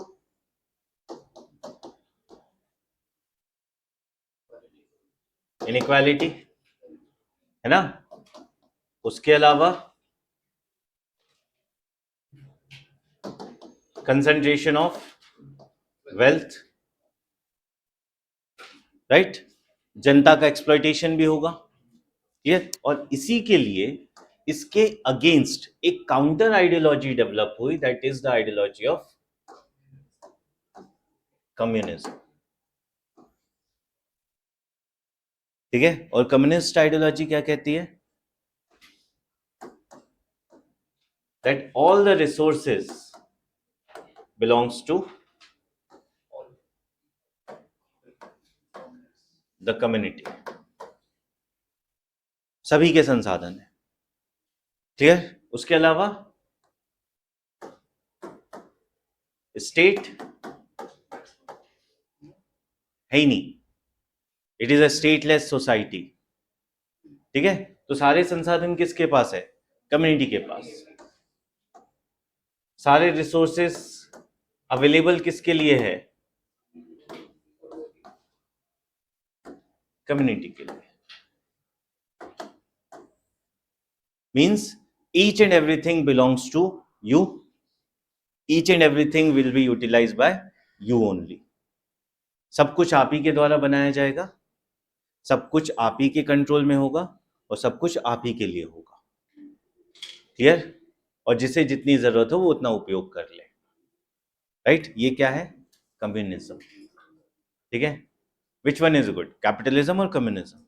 inequality, है ना. उसके अलावा कंसंट्रेशन ऑफ वेल्थ, राइट. जनता का एक्सप्लॉयटेशन भी होगा. ये और इसी के लिए इसके अगेंस्ट एक काउंटर आइडियोलॉजी डेवलप हुई, that is the ideology of communism. ठीक है, और कम्युनिस्ट आइडियोलॉजी क्या कहती है? That all the resources belongs to the community. सभी के संसाधन है. क्लियर? उसके अलावा स्टेट है ही नहीं. It is a stateless society. ठीक है, तो सारे संसाधन किसके पास है? कम्युनिटी के पास. सारे रिसोर्सेस अवेलेबल किसके लिए है? कम्युनिटी के लिए. Means each and everything belongs to you. Each and everything will be utilized by you only. सब कुछ आप ही के द्वारा बनाया जाएगा, सब कुछ आप ही के कंट्रोल में होगा और सब कुछ आप ही के लिए होगा. क्लियर? और जिसे जितनी जरूरत हो वो उतना उपयोग कर ले. राइट? ये क्या है? कम्युनिज्म. ठीक है, which one is good, capitalism और communism?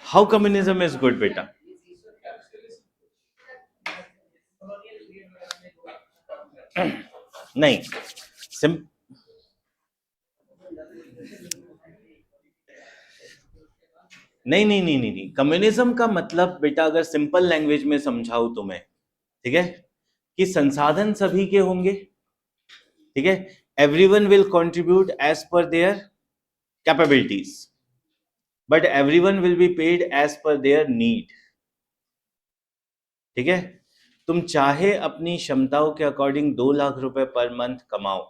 How communism is good बेटा? नहीं, नहीं नहीं नहीं नहीं नहीं. कम्युनिज्म का मतलब बेटा अगर सिंपल लैंग्वेज में समझाऊं तो मैं, ठीक है, कि संसाधन सभी के होंगे. ठीक है, everyone will contribute as per their capabilities, but everyone will be paid as per their need. ठीक है, तुम चाहे अपनी क्षमताओं के अकॉर्डिंग 2 लाख रुपए पर मंथ कमाओ,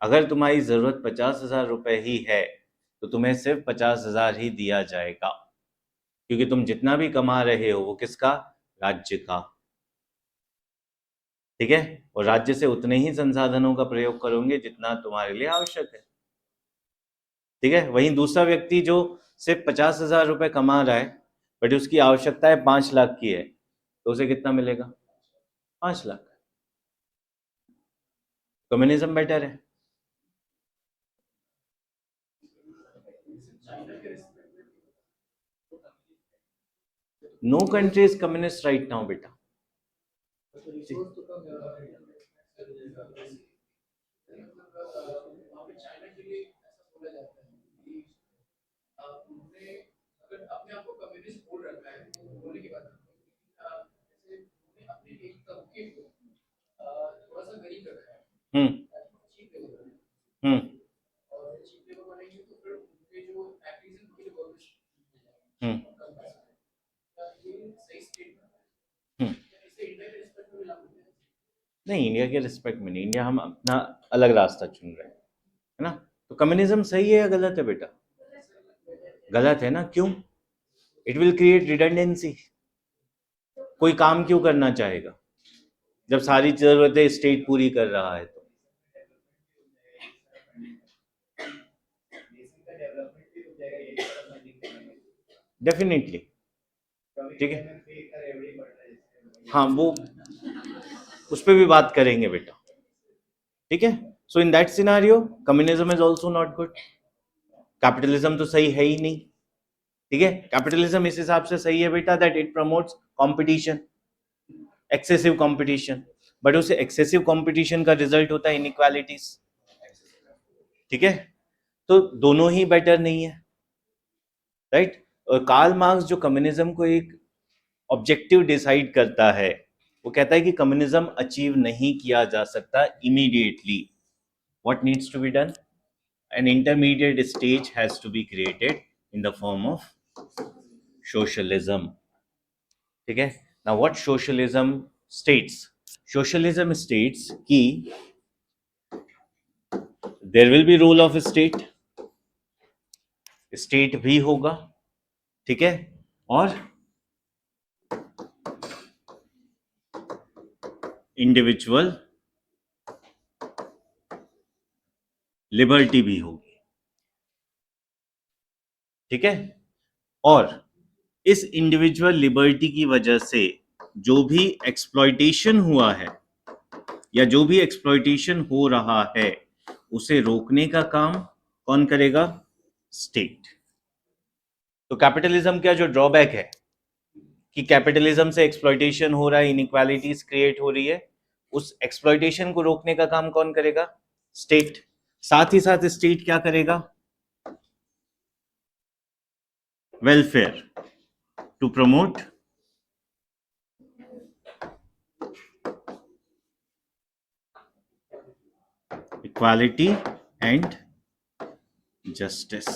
अगर तुम्हारी जरूरत 50,000 रुपए ही है तो तुम्हें सिर्फ 50,000 ही दिया जाएगा, क्योंकि तुम जितना भी कमा रहे हो वो किसका? राज्य का. ठीक है, और राज्य से उतने ही संसाधनों का प्रयोग करोगे जितना तुम्हारे लिए आवश्यक है. ठीक है, वहीं दूसरा व्यक्ति जो सिर्फ 50,000 रुपए कमा रहा है बट उसकी आवश्यकता है 5 लाख की है, तो उसे कितना मिलेगा? 5 लाख. कम्युनिज्म बेटर है. No country is communist right now बेटा. तो रिसोर्स तो कम है वहाँ पे चाइना के लिए ऐसा बोला जाता है कि उन्होंने अगर अपने आप को कम्युनिस्ट बोल रखा है वो बोलने की बात है जैसे उन्होंने अपने एक तबके को थोड़ा सा गरीब रखा है चीप लेवल और चीप लेवल बनेंगे तो फिर उनके जो एक्टिविटीज उनके लिए बहुत ये सही स्टेटमेंट इससे इंडिया के रिस्पेक्ट में लागू है नहीं, इंडिया के रिस्पेक्ट में नहीं. इंडिया हम अपना अलग रास्ता चुन रहे हैं, है ना. तो कम्युनिज्म सही है या गलत है बेटा? गलत है ना. क्यों? It will create redundancy. कोई काम क्यों करना चाहेगा जब सारी जरूरतें स्टेट पूरी कर रहा है? तो डेफिनेटली, ठीक है. हाँ, वो उस पर भी बात करेंगे बेटा, ठीक है. So in that scenario communism is also not good. Capitalism तो सही है ही नहीं, ठीक है. कैपिटलिज्म इस हिसाब से सही है बेटा that it promotes competition, excessive competition. But उस एक्सेसिव कंपटीशन का रिजल्ट होता है इनइक्वालिटीज, ठीक है. तो दोनों ही बेटर नहीं है, राइट. और कार्ल मार्क्स जो कम्युनिज्म को एक ऑब्जेक्टिव डिसाइड करता है, वो कहता है कि कम्युनिज्म अचीव नहीं किया जा सकता immediately. What needs to be done? An intermediate stage has to be created in the form of socialism, ठीक है. Now what socialism states? Socialism states कि there will be role of state, state भी होगा, ठीक है. और individual liberty भी होगी, ठीक है. और इस इंडिविजुअल लिबर्टी की वजह से जो भी एक्सप्लॉयटेशन हुआ है या जो भी एक्सप्लॉयटेशन हो रहा है उसे रोकने का काम कौन करेगा? स्टेट. तो कैपिटलिज्म का जो ड्रॉबैक है कि कैपिटलिज्म से एक्सप्लॉयटेशन हो रहा है, इनइक्वालिटीज क्रिएट हो रही है, उस एक्सप्लॉयटेशन को रोकने का काम कौन करेगा? स्टेट. साथ ही साथ स्टेट क्या करेगा? Welfare, to promote equality and justice.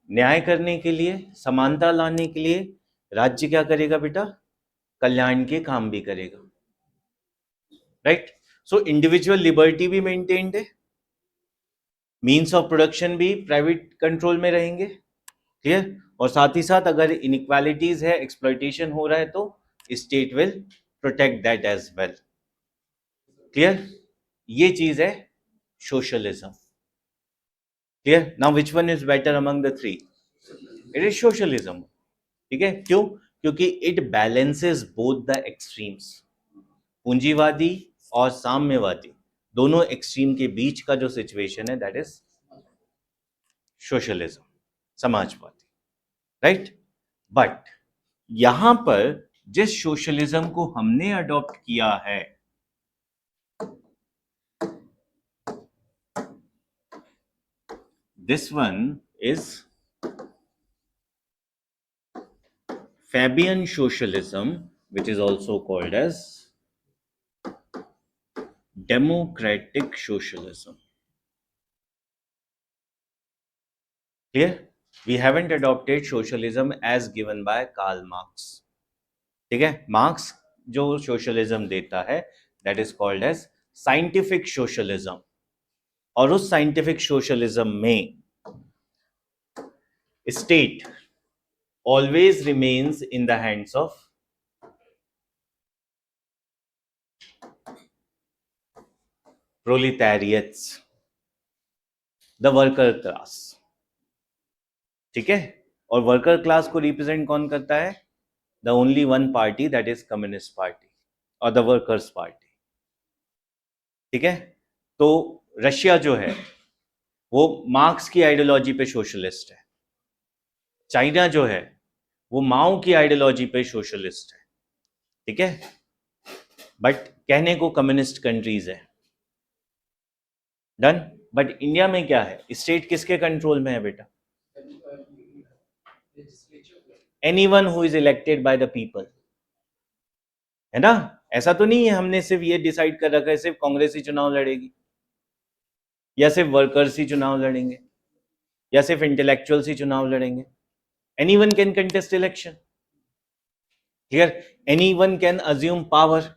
न्याय करने के लिए, समानता लाने के लिए राज्य क्या करेगा बेटा? कल्याण के काम भी करेगा, राइट. सो इंडिविजुअल लिबर्टी भी मेंटेन्ड है, मीन्स ऑफ प्रोडक्शन भी प्राइवेट कंट्रोल में रहेंगे, क्लियर. और साथ ही साथ अगर इनइक्वालिटीज है, एक्सप्लॉयटेशन हो रहा है, तो state will protect that as well, clear. ये चीज है socialism, clear. Now which one is better among the three? It is socialism, ठीक है. क्यों? क्योंकि it balances both the extremes. पूंजीवादी और साम्यवादी दोनों एक्सट्रीम के बीच का जो सिचुएशन है that is socialism, Samajwadi, right. But यहां पर जिस सोशलिज्म को हमने अडॉप्ट किया है, this one is Fabian socialism, which is also called as democratic socialism. Clear? We haven't adopted socialism as given by Karl Marx. ठीक है. मार्क्स जो सोशलिज्म देता है that is called as scientific socialism. और उस scientific socialism में state always remains in the hands of proletariats, the worker class, ठीक है. और वर्कर क्लास को रिप्रेजेंट कौन करता है? The only one party that is communist party और द वर्कर्स पार्टी, ठीक है. तो रशिया जो है वो मार्क्स की आइडियोलॉजी पे सोशलिस्ट है. चाइना जो है वो माओ की आइडियोलॉजी पे सोशलिस्ट है, ठीक है, बट कहने को कम्युनिस्ट कंट्रीज है, डन। बट इंडिया में क्या है, स्टेट किसके कंट्रोल में है बेटा? Anyone who is elected by the people, है ना। ऐसा तो नहीं है हमने सिर्फ ये डिसाइड कर रखा है सिर्फ कांग्रेस ही चुनाव लड़ेगी, या सिर्फ वर्कर्स ही चुनाव लड़ेंगे, या सिर्फ इंटेलेक्चुअल्स ही चुनाव लड़ेंगे। Anyone can contest election, clear, anyone can assume power,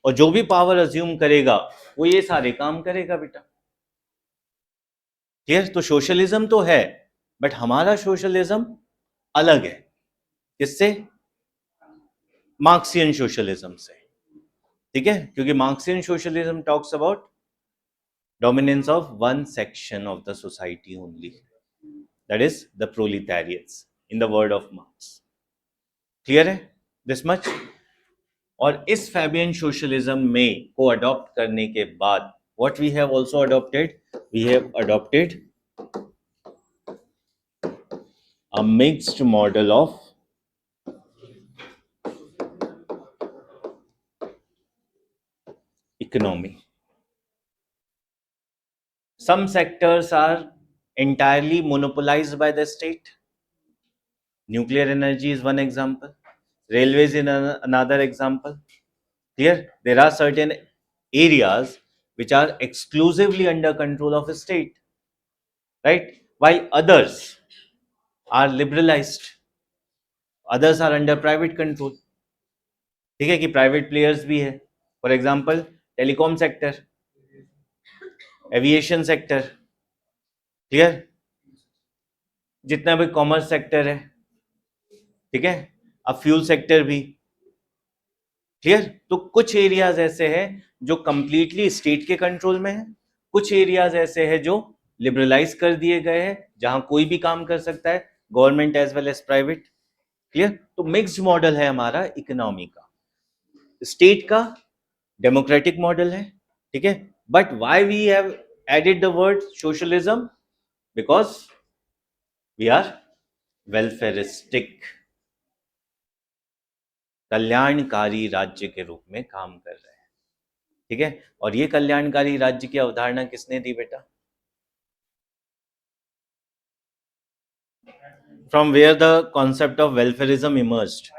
और जो भी पावर अज्यूम करेगा वो ये सारे काम करेगा बेटा, क्लियर। तो सोशलिज्म तो है, बट हमारा सोशलिज्म अलग है, किससे? मार्क्सियन सोशलिज्म से, ठीक है, क्योंकि Marxian socialism talks about dominance of one section of the society only, that is the proletariats, in the word of Marx, clear है this much। और इस फैबियन सोशलिज्म में को अडॉप्ट करने के बाद what we have also adopted, we have adopted a mixed model of economy. Some sectors are entirely monopolized by the state. Nuclear energy is one example. Railways is another example. Clear? There are certain areas which are exclusively under control of a state, right? While others are liberalized, others are under private control. ठीक है, कि private players भी है, for example telecom sector, aviation sector, clear, जितना भी commerce sector है, ठीक है, अब फ्यूल सेक्टर भी, क्लियर। तो कुछ एरियाज ऐसे हैं जो कंप्लीटली स्टेट के कंट्रोल में है, कुछ एरियाज ऐसे हैं जो लिबरलाइज कर दिए गए हैं, जहां कोई भी काम कर सकता है, government as well as private, clear. तो मिक्स्ड मॉडल है हमारा इकोनॉमी का, स्टेट का डेमोक्रेटिक मॉडल है, ठीक है। But why we have added the word socialism? Because we are welfaristic, कल्याणकारी राज्य के रूप में काम कर रहे हैं, ठीक है। और ये कल्याणकारी राज्य की अवधारणा किसने दी बेटा? From where the concept of welfarism emerged?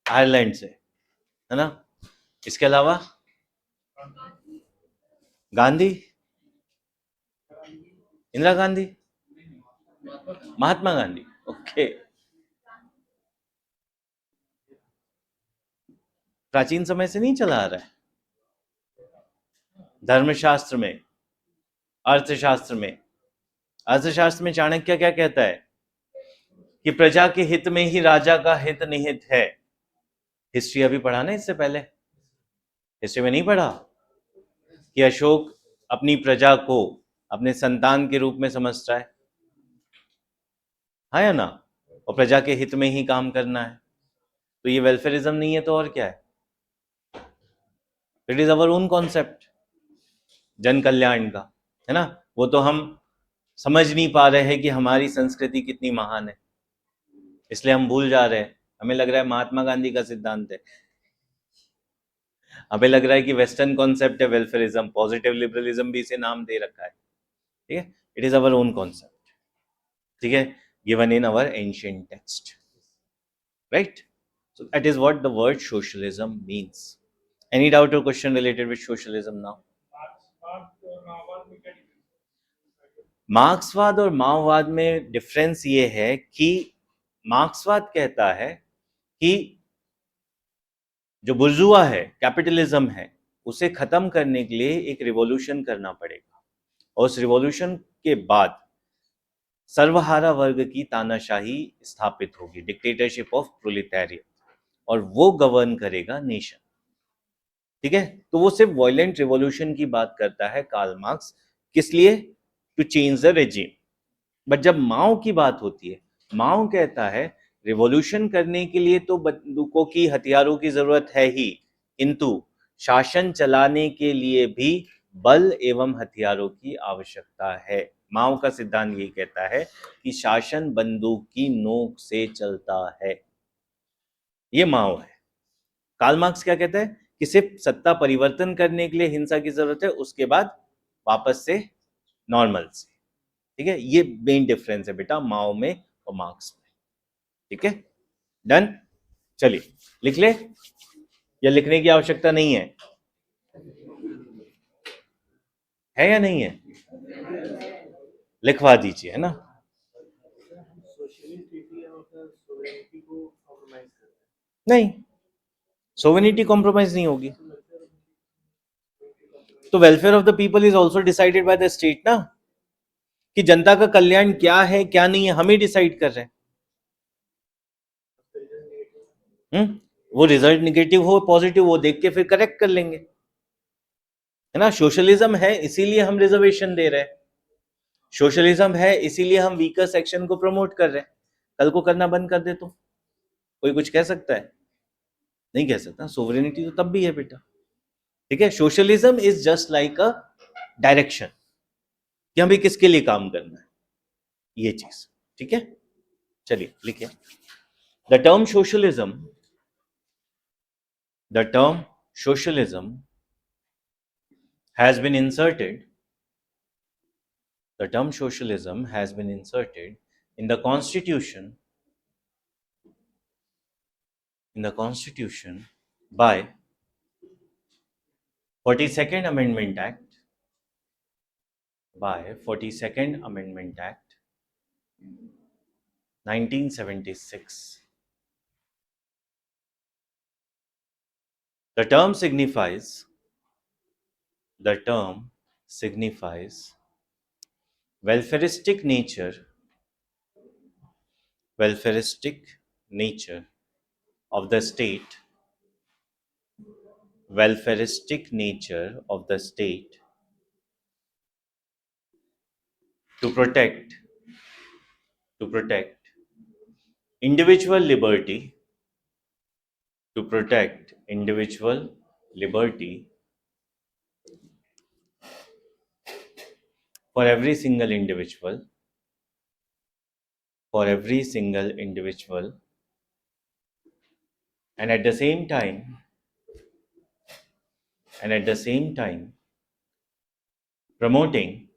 Ireland से, है ना। इसके अलावा गांधी, इंदिरा गांधी, महात्मा गांधी, ओके। प्राचीन समय से नहीं चला आ रहा है, धर्मशास्त्र में, अर्थशास्त्र में, अर्थशास्त्र में चाणक्य क्या कहता है कि प्रजा के हित में ही राजा का हित निहित है। हिस्ट्री अभी पढ़ा ना, इससे पहले हिस्ट्री में नहीं पढ़ा कि अशोक अपनी प्रजा को अपने संतान के रूप में समझता है, हाँ या ना, और प्रजा के हित में ही काम करना है। तो ये वेलफेयरिज्म नहीं है तो और क्या है? It is our own concept जन कल्याण का, है ना। वो तो हम समझ नहीं पा रहे हैं कि हमारी संस्कृति कितनी महान है, इसलिए हम भूल जा रहे हैं। हमें लग रहा है महात्मा गांधी का सिद्धांत है, हमें लग रहा है कि वेस्टर्न कॉन्सेप्ट है वेलफेयरिज्म, पॉजिटिव लिबरलिज्म भी इसे नाम दे रखा है, ठीक है। It is our own concept, ठीक है, given in our ancient text, right. So that is what the word socialism means. Any doubt और question related with socialism now? मार्क्सवाद और माओवाद में डिफरेंस ये है कि मार्क्सवाद कहता है कि जो बुर्जुआ है, कैपिटलिज्म है, उसे खत्म करने के लिए एक रिवॉल्यूशन करना पड़ेगा, और उस रिवॉल्यूशन के बाद सर्वहारा वर्ग की तानाशाही स्थापित होगी, डिक्टेटरशिप ऑफ प्रोलेटारिएट, और वो गवर्न करेगा नेशन, ठीक है। तो वो सिर्फ वायलेंट रिवॉल्यूशन की बात करता है कार्ल मार्क्स, किस लिए? To change the regime. But जब माओ की बात होती है, माओ कहता है रिवॉल्यूशन करने के लिए तो बंदूकों की, हथियारों की जरूरत है ही, किंतु शासन चलाने के लिए भी बल एवं हथियारों की आवश्यकता है। माओ का सिद्धांत ये कहता है कि शासन बंदूक की नोक से चलता है। ये माओ है। कार्ल मार्क्स क्या कहता है कि सिर्फ सत्ता परिवर्तन करने के लिए हिंसा की जरूरत है, उसके बाद वापस से नॉर्मल से। ठीक है, ये मेन डिफरेंस है बेटा माओ में और मार्क्स में। ठीक है, डन। चलिए लिख ले, या लिखने की आवश्यकता नहीं है या नहीं है? लिखवा दीजिए, है ना। नहीं, सोवेनिटी कॉम्प्रोमाइज नहीं होगी। तो welfare of the people is also decided by the state ना, कि जनता का कल्याण क्या है क्या नहीं है, हम ही डिसाइड कर रहे हैं। वो रिजल्ट निगेटिव हो पॉजिटिव हो देख के फिर करेक्ट कर लेंगे, है ना। सोशलिज्म है इसीलिए हम रिजर्वेशन दे रहे हैं, सोशलिज्म है इसीलिए हम वीकर सेक्शन को प्रमोट कर रहे हैं। कल को करना बंद कर दे तो कोई कुछ कह सकता है? नहीं कह सकता। सोवरेनिटी तो तब भी है बेटा। ठीक है, socialism is just like a direction कि हमें किसके लिए काम करना है, ये चीज। ठीक है, चलिए लिखिए। The term socialism has been inserted the term socialism has been inserted in the constitution by 42nd amendment act 1976. The term signifies welfaristic nature of the state welfaristic nature of the state to protect individual liberty to protect individual liberty for every single individual and at the same time promoting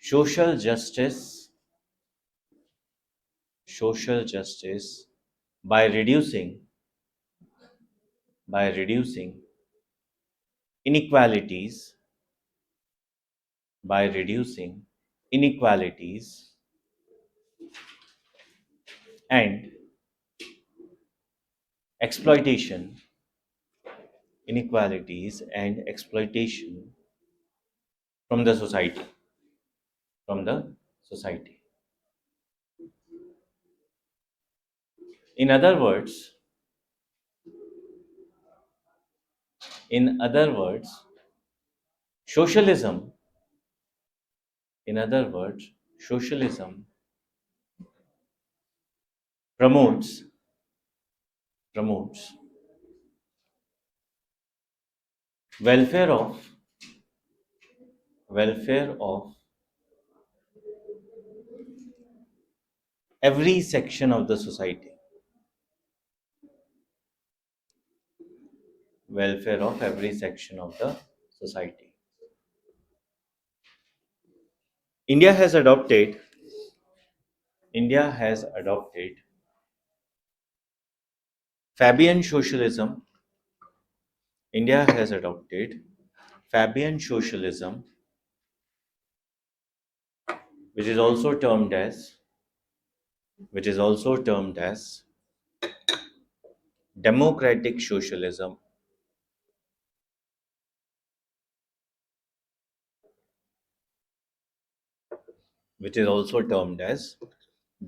social justice by reducing inequalities by reducing inequalities and exploitation from the society. In other words, socialism socialism promotes welfare of every section of the society. Welfare of every section of the society. India has adopted Fabian socialism. India has adopted Fabian socialism, which is also termed as democratic socialism. Which is also termed as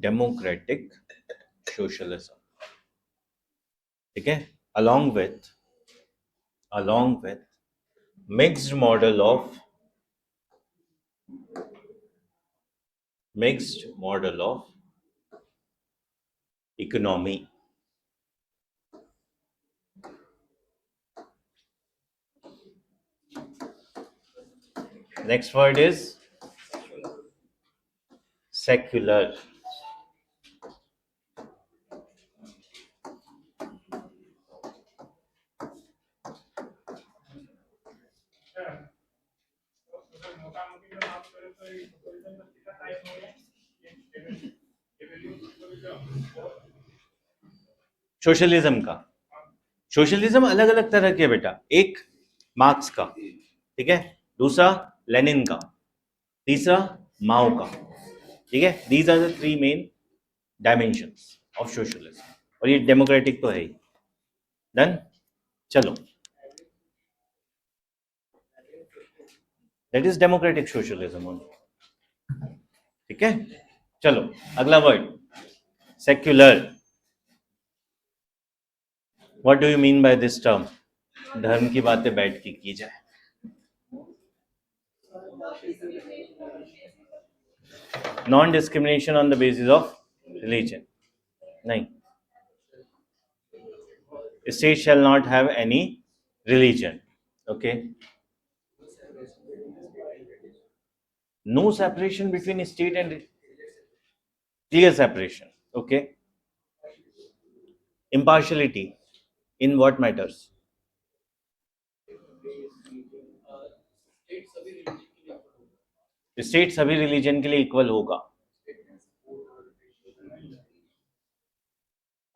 democratic socialism. Okay, along with mixed model of economy. Next word is secular. Socialism का, socialism अलग अलग तरह के बेटा, एक marks का, ठीक है, दूसरा लेनिन का, तीसरा माओ का, ठीक है, these are the three main dimensions of socialism, और ये डेमोक्रेटिक तो है ही। डन, चलो, that is democratic socialism only, ठीक है। चलो अगला word, secular. What do you mean by this term? धर्म की बातें बैठ के की जाए। Non discrimination on the basis of religion, नहीं, state shall not have any religion, okay, no separation between state and clear separation, okay, impartiality in what matters? State सभी religion के लिए इक्वल होगा,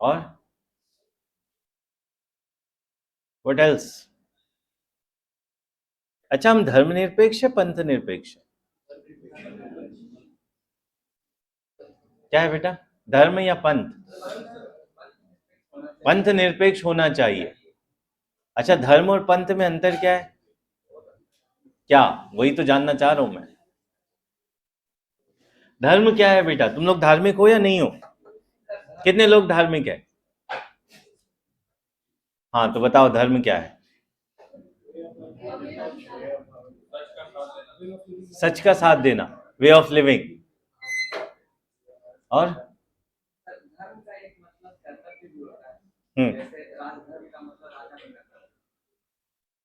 और व्हाट एल्स? अच्छा, हम धर्मनिरपेक्ष है पंथ निरपेक्ष? क्या है बेटा, धर्म या पंथ? पंथ निरपेक्ष होना चाहिए। अच्छा, धर्म और पंथ में अंतर क्या है? क्या, वही तो जानना चाह रहा हूं मैं। धर्म क्या है बेटा? तुम लोग धार्मिक हो या नहीं हो? कितने लोग धार्मिक है? हाँ, तो बताओ धर्म क्या है? सच का साथ देना, वे ऑफ लिविंग, और हम्म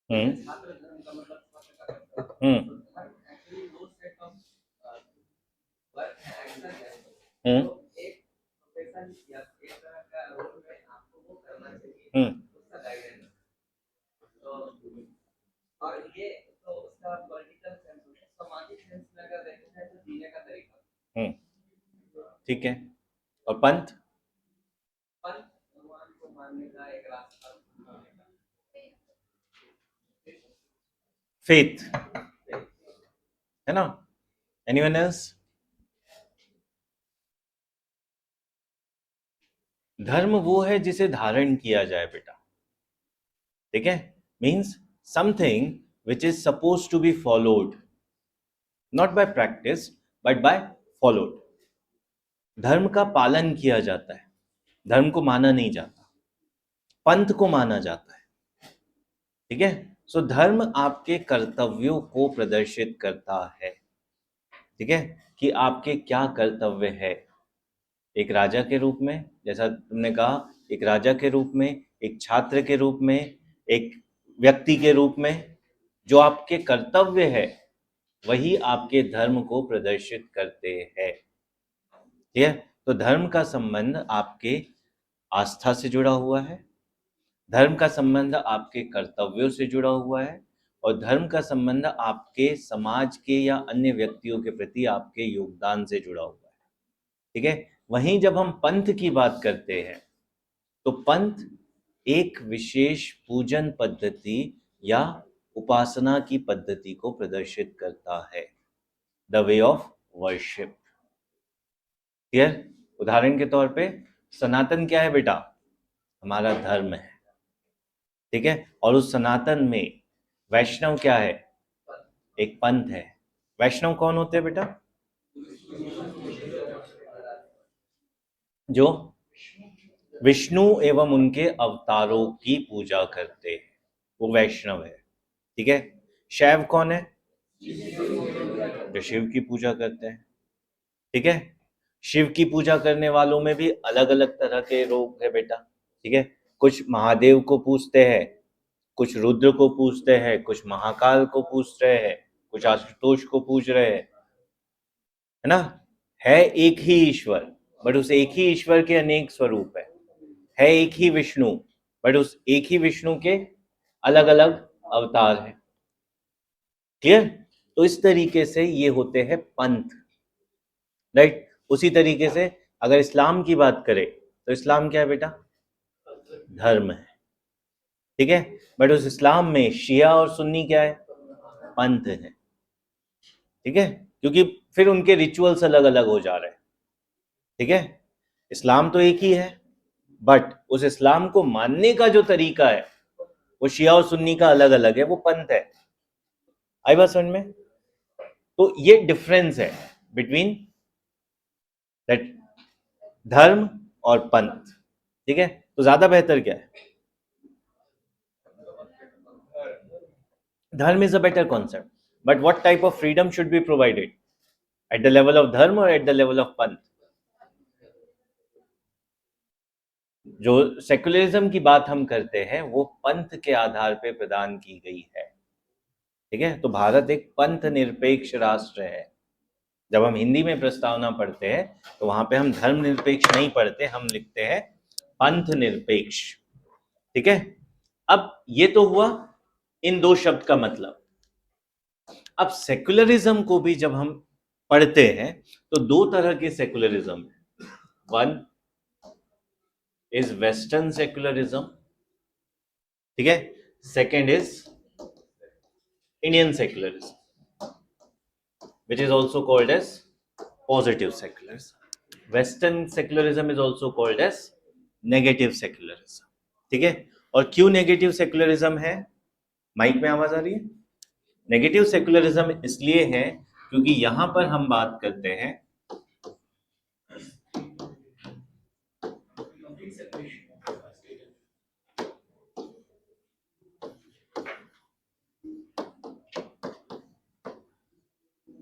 हम्म हम्म हम्म हम्म हम्म, ठीक है, और पंथ? फेथ, है ना? Anyone else? धर्म वो है जिसे धारण किया जाए बेटा, ठीक है, means something which is suppose to be followed, not by practice but by followed. धर्म का पालन किया जाता है, धर्म को माना नहीं जाता, पंथ को माना जाता है, ठीक है। सो धर्म आपके कर्तव्यों को प्रदर्शित करता है, ठीक है, कि आपके क्या कर्तव्य है एक राजा के रूप में, जैसा तुमने कहा, एक राजा के रूप में, एक छात्र के रूप में, एक व्यक्ति के रूप में, जो आपके कर्तव्य है वही आपके धर्म को प्रदर्शित करते हैं, ठीक है। तो धर्म का संबंध आपके आस्था से जुड़ा हुआ है, धर्म का संबंध आपके कर्तव्यों से जुड़ा हुआ है, और धर्म का संबंध आपके समाज के या अन्य व्यक्तियों के प्रति आपके योगदान से जुड़ा हुआ है, ठीक है। वहीं जब हम पंथ की बात करते हैं तो पंथ एक विशेष पूजन पद्धति या उपासना की पद्धति को प्रदर्शित करता है, the way of worship, clear? उदाहरण के तौर पे सनातन क्या है बेटा? हमारा धर्म है, ठीक है, और उस सनातन में वैष्णव क्या है? एक पंथ है। वैष्णव कौन होते हैं बेटा? जो विष्णु एवं उनके अवतारों की पूजा करते हैं, वो वैष्णव है, ठीक है। शैव कौन है? जो शिव की पूजा करते हैं, ठीक है। शिव की पूजा करने वालों में भी अलग अलग तरह के लोग है बेटा, ठीक है। कुछ महादेव को पूजते हैं, कुछ रुद्र को पूजते हैं, कुछ महाकाल को पूजते हैं, कुछ आशुतोष को पूज रहे हैं, है ना। है एक ही ईश्वर, बट उस एक ही ईश्वर के अनेक स्वरूप है एक ही विष्णु, बट उस एक ही विष्णु के अलग अलग अवतार हैं। क्लियर। तो इस तरीके से ये होते हैं पंथ, राइट। उसी तरीके से अगर इस्लाम की बात करें तो इस्लाम क्या है बेटा? धर्म है, ठीक है। बट उस इस्लाम में शिया और सुन्नी क्या है? पंथ है, ठीक है। क्योंकि फिर उनके रिचुअल्स अलग अलग हो जा रहे हैं, ठीक है। इस्लाम तो एक ही है, बट उस इस्लाम को मानने का जो तरीका है वो शिया और सुन्नी का अलग अलग है, वो पंथ है। आई बात समझ में? तो ये डिफरेंस है बिटवीन दैट धर्म और पंथ, ठीक है। तो ज्यादा बेहतर क्या है? धर्म is a better concept, but what type of freedom should be provided, at the level of धर्म और एट द लेवल ऑफ पंथ? जो सेकुलरिज्म की बात हम करते हैं वो पंथ के आधार पे प्रदान की गई है, ठीक है। तो भारत एक पंथ निरपेक्ष राष्ट्र है। जब हम हिंदी में प्रस्तावना पढ़ते हैं तो वहां पे हम धर्म निरपेक्ष नहीं पढ़ते, हम लिखते हैं पंथ निरपेक्ष, ठीक है। अब ये तो हुआ इन दो शब्द का मतलब। अब सेकुलरिज्म को भी जब हम पढ़ते हैं तो दो तरह के सेकुलरिज्म है। वन इज वेस्टर्न सेकुलरिज्म, ठीक है। Second is Indian secularism, which is also called as positive secularism. Western secularism is also called as negative secularism, ठीक है। और क्यों नेगेटिव सेकुलरिज्म है? माइक में आवाज आ रही है? नेगेटिव सेकुलरिज्म इसलिए है क्योंकि यहां पर हम बात करते हैं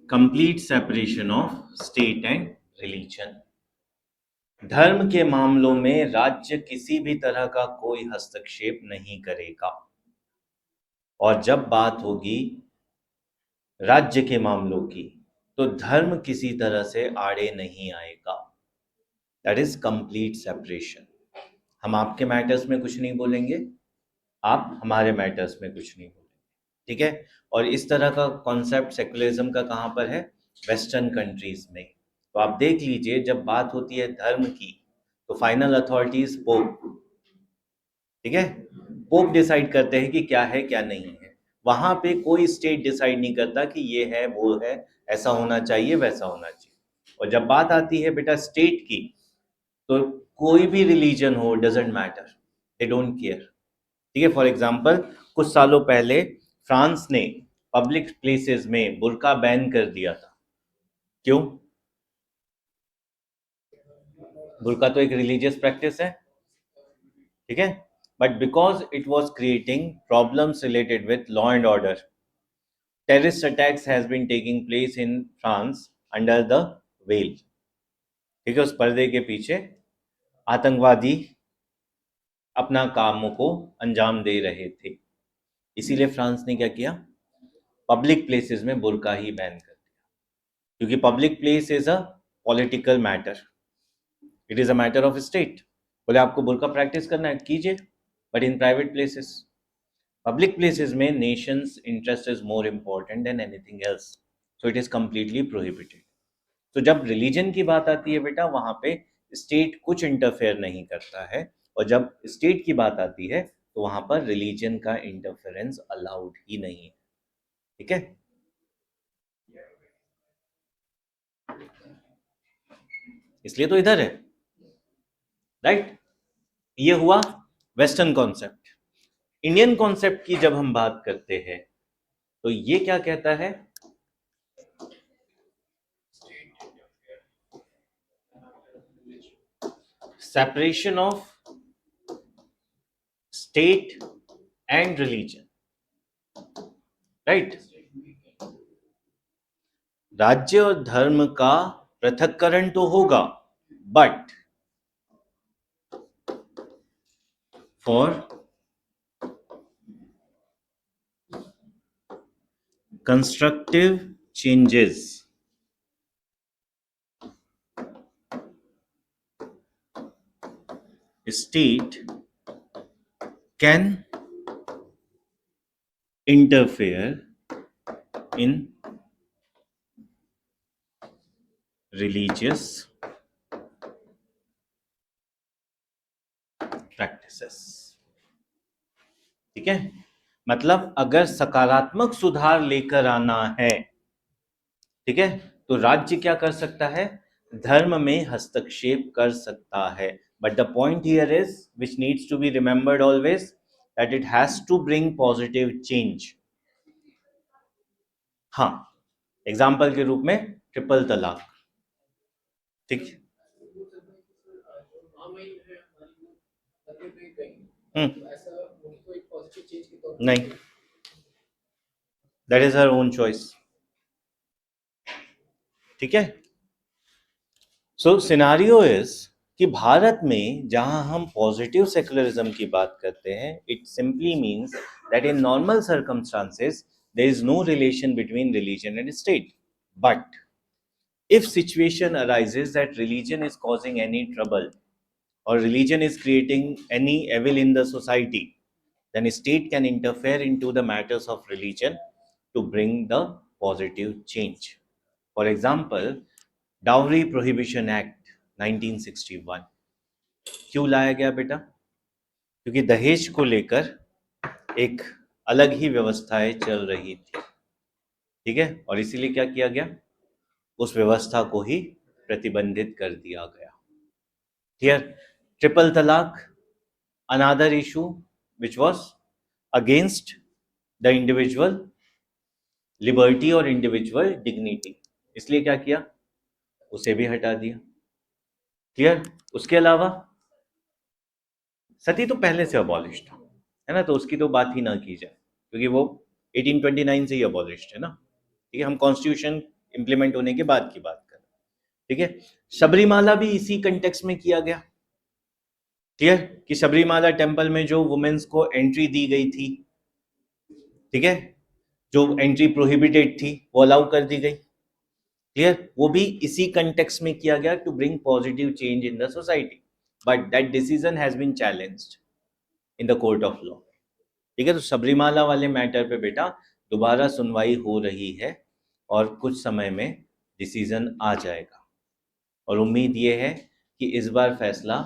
complete separation of state and religion. धर्म के मामलों में राज्य किसी भी तरह का कोई हस्तक्षेप नहीं करेगा, और जब बात होगी राज्य के मामलों की तो धर्म किसी तरह से आड़े नहीं आएगा। That is complete separation. हम आपके मैटर्स में कुछ नहीं बोलेंगे, आप हमारे मैटर्स में कुछ नहीं बोलेंगे, ठीक है। और इस तरह का कॉन्सेप्ट सेकुलरिज्म का कहाँ पर है? वेस्टर्न कंट्रीज में। तो आप देख लीजिए जब बात होती है धर्म की तो फाइनल अथॉरिटीज पोप, ठीक है। पोप डिसाइड करते हैं कि क्या है क्या नहीं है। वहां पे कोई स्टेट डिसाइड नहीं करता कि ये है वो है, ऐसा होना चाहिए वैसा होना चाहिए। और जब बात आती है बेटा स्टेट की तो कोई भी रिलीजन हो, doesn't matter, they don't care, ठीक है। फॉर एग्जाम्पल कुछ सालों पहले फ्रांस ने पब्लिक प्लेसेस में बुर्का बैन कर दिया था। क्यों? बुर्का तो एक रिलीजियस प्रैक्टिस है, ठीक है। But because it was creating problems related with law and order, terrorist attacks has been taking place in France under the veil, ठीक है। उस पर्दे के पीछे आतंकवादी अपना कामों को अंजाम दे रहे थे, इसीलिए फ्रांस ने क्या किया? पब्लिक प्लेसेस में बुर्का ही बैन कर दिया, क्योंकि public place is a political matter, it is a matter of state. बोले आपको बुर्का प्रैक्टिस करना है कीजिए, but in private places, public places में nation's interest is more important than anything else, so it is completely prohibited. तो जब religion की बात आती है बेटा वहां पे स्टेट कुछ इंटरफेयर नहीं करता है, और जब स्टेट की बात आती है तो वहां पर रिलीजन का इंटरफेरेंस अलाउड ही नहीं है, ठीक है। इसलिए तो इधर है, राइट। ये हुआ वेस्टर्न कॉन्सेप्ट। इंडियन कॉन्सेप्ट की जब हम बात करते हैं तो ये क्या कहता है? Separation of state and religion, right. राज्य और धर्म का पृथक्करण तो होगा, but for constructive changes state can interfere in religious practices. ठीक है, मतलब अगर सकारात्मक सुधार लेकर आना है, ठीक है, तो राज्य क्या कर सकता है, धर्म में हस्तक्षेप कर सकता है. But the point here is which needs to be remembered always that it has to bring positive change. हाँ, एग्जाम्पल के रूप में ट्रिपल तलाक. ठीक. नहीं, that is her own choice. ठीक है. सो सिनारियो इज कि भारत में जहां हम पॉजिटिव सेकुलरिज्म की बात करते हैं, it simply means that in normal circumstances there is no relation between religion and state. But if situation arises that religion is causing any trouble or religion is creating any evil in the society, then state can interfere into the matters of religion to bring the positive change. For example, Dowry Prohibition Act 1961 क्यों लाया गया बेटा? क्योंकि दहेज को लेकर एक अलग ही व्यवस्थाएं चल रही थी. ठीक है, और इसीलिए क्या किया गया, उस व्यवस्था को ही प्रतिबंधित कर दिया गया. Here, triple talaq, another issue which was against the individual liberty और individual dignity. इसलिए क्या किया, उसे भी हटा दिया. क्लियर. उसके अलावा सती तो पहले से अबॉलिश था, है ना, तो उसकी तो बात ही ना की जाए क्योंकि वो 1829 से ही अबॉलिश्ड है ना. ठीक है, हम कॉन्स्टिट्यूशन इंप्लीमेंट होने के बाद की बात कर रहे हैं. ठीक है, शबरीमाला भी इसी कंटेक्स्ट में किया गया. क्लियर, कि शबरीमाला टेम्पल में जो वुमेन्स को एंट्री दी गई थी, ठीक है, जो एंट्री प्रोहिबिटेड थी वो अलाउ कर दी गई. क्लियर, वो भी इसी कंटेक्स्ट में किया गया to bring positive change in the society. But that decision has been challenged in the court of law. ठीक है, तो शबरीमाला वाले मैटर पे बेटा दोबारा सुनवाई हो रही है और कुछ समय में डिसीजन आ जाएगा और उम्मीद ये है कि इस बार फैसला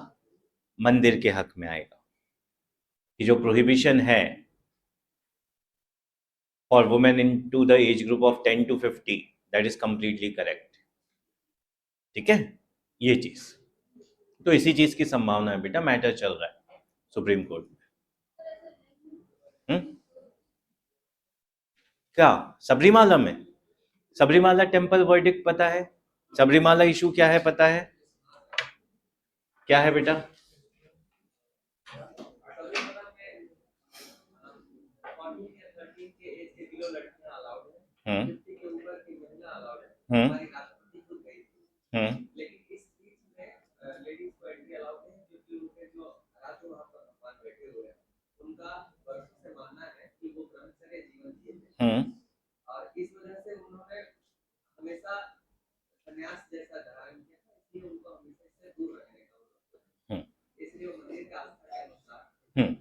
मंदिर के हक में आएगा कि जो प्रोहिबिशन है for women in to the age group of 10 to 50, that is completely correct. ठीक है, ये चीज, तो इसी चीज की संभावना है बेटा, मैटर चल रहा है सुप्रीम कोर्ट में. क्या सबरीमाला में, सबरीमाला टेम्पल वर्डिक्ट पता है, सबरीमाला इशू क्या है पता है, क्या है बेटा? हम्म हम्म हम्म हम्म हम्म हम्म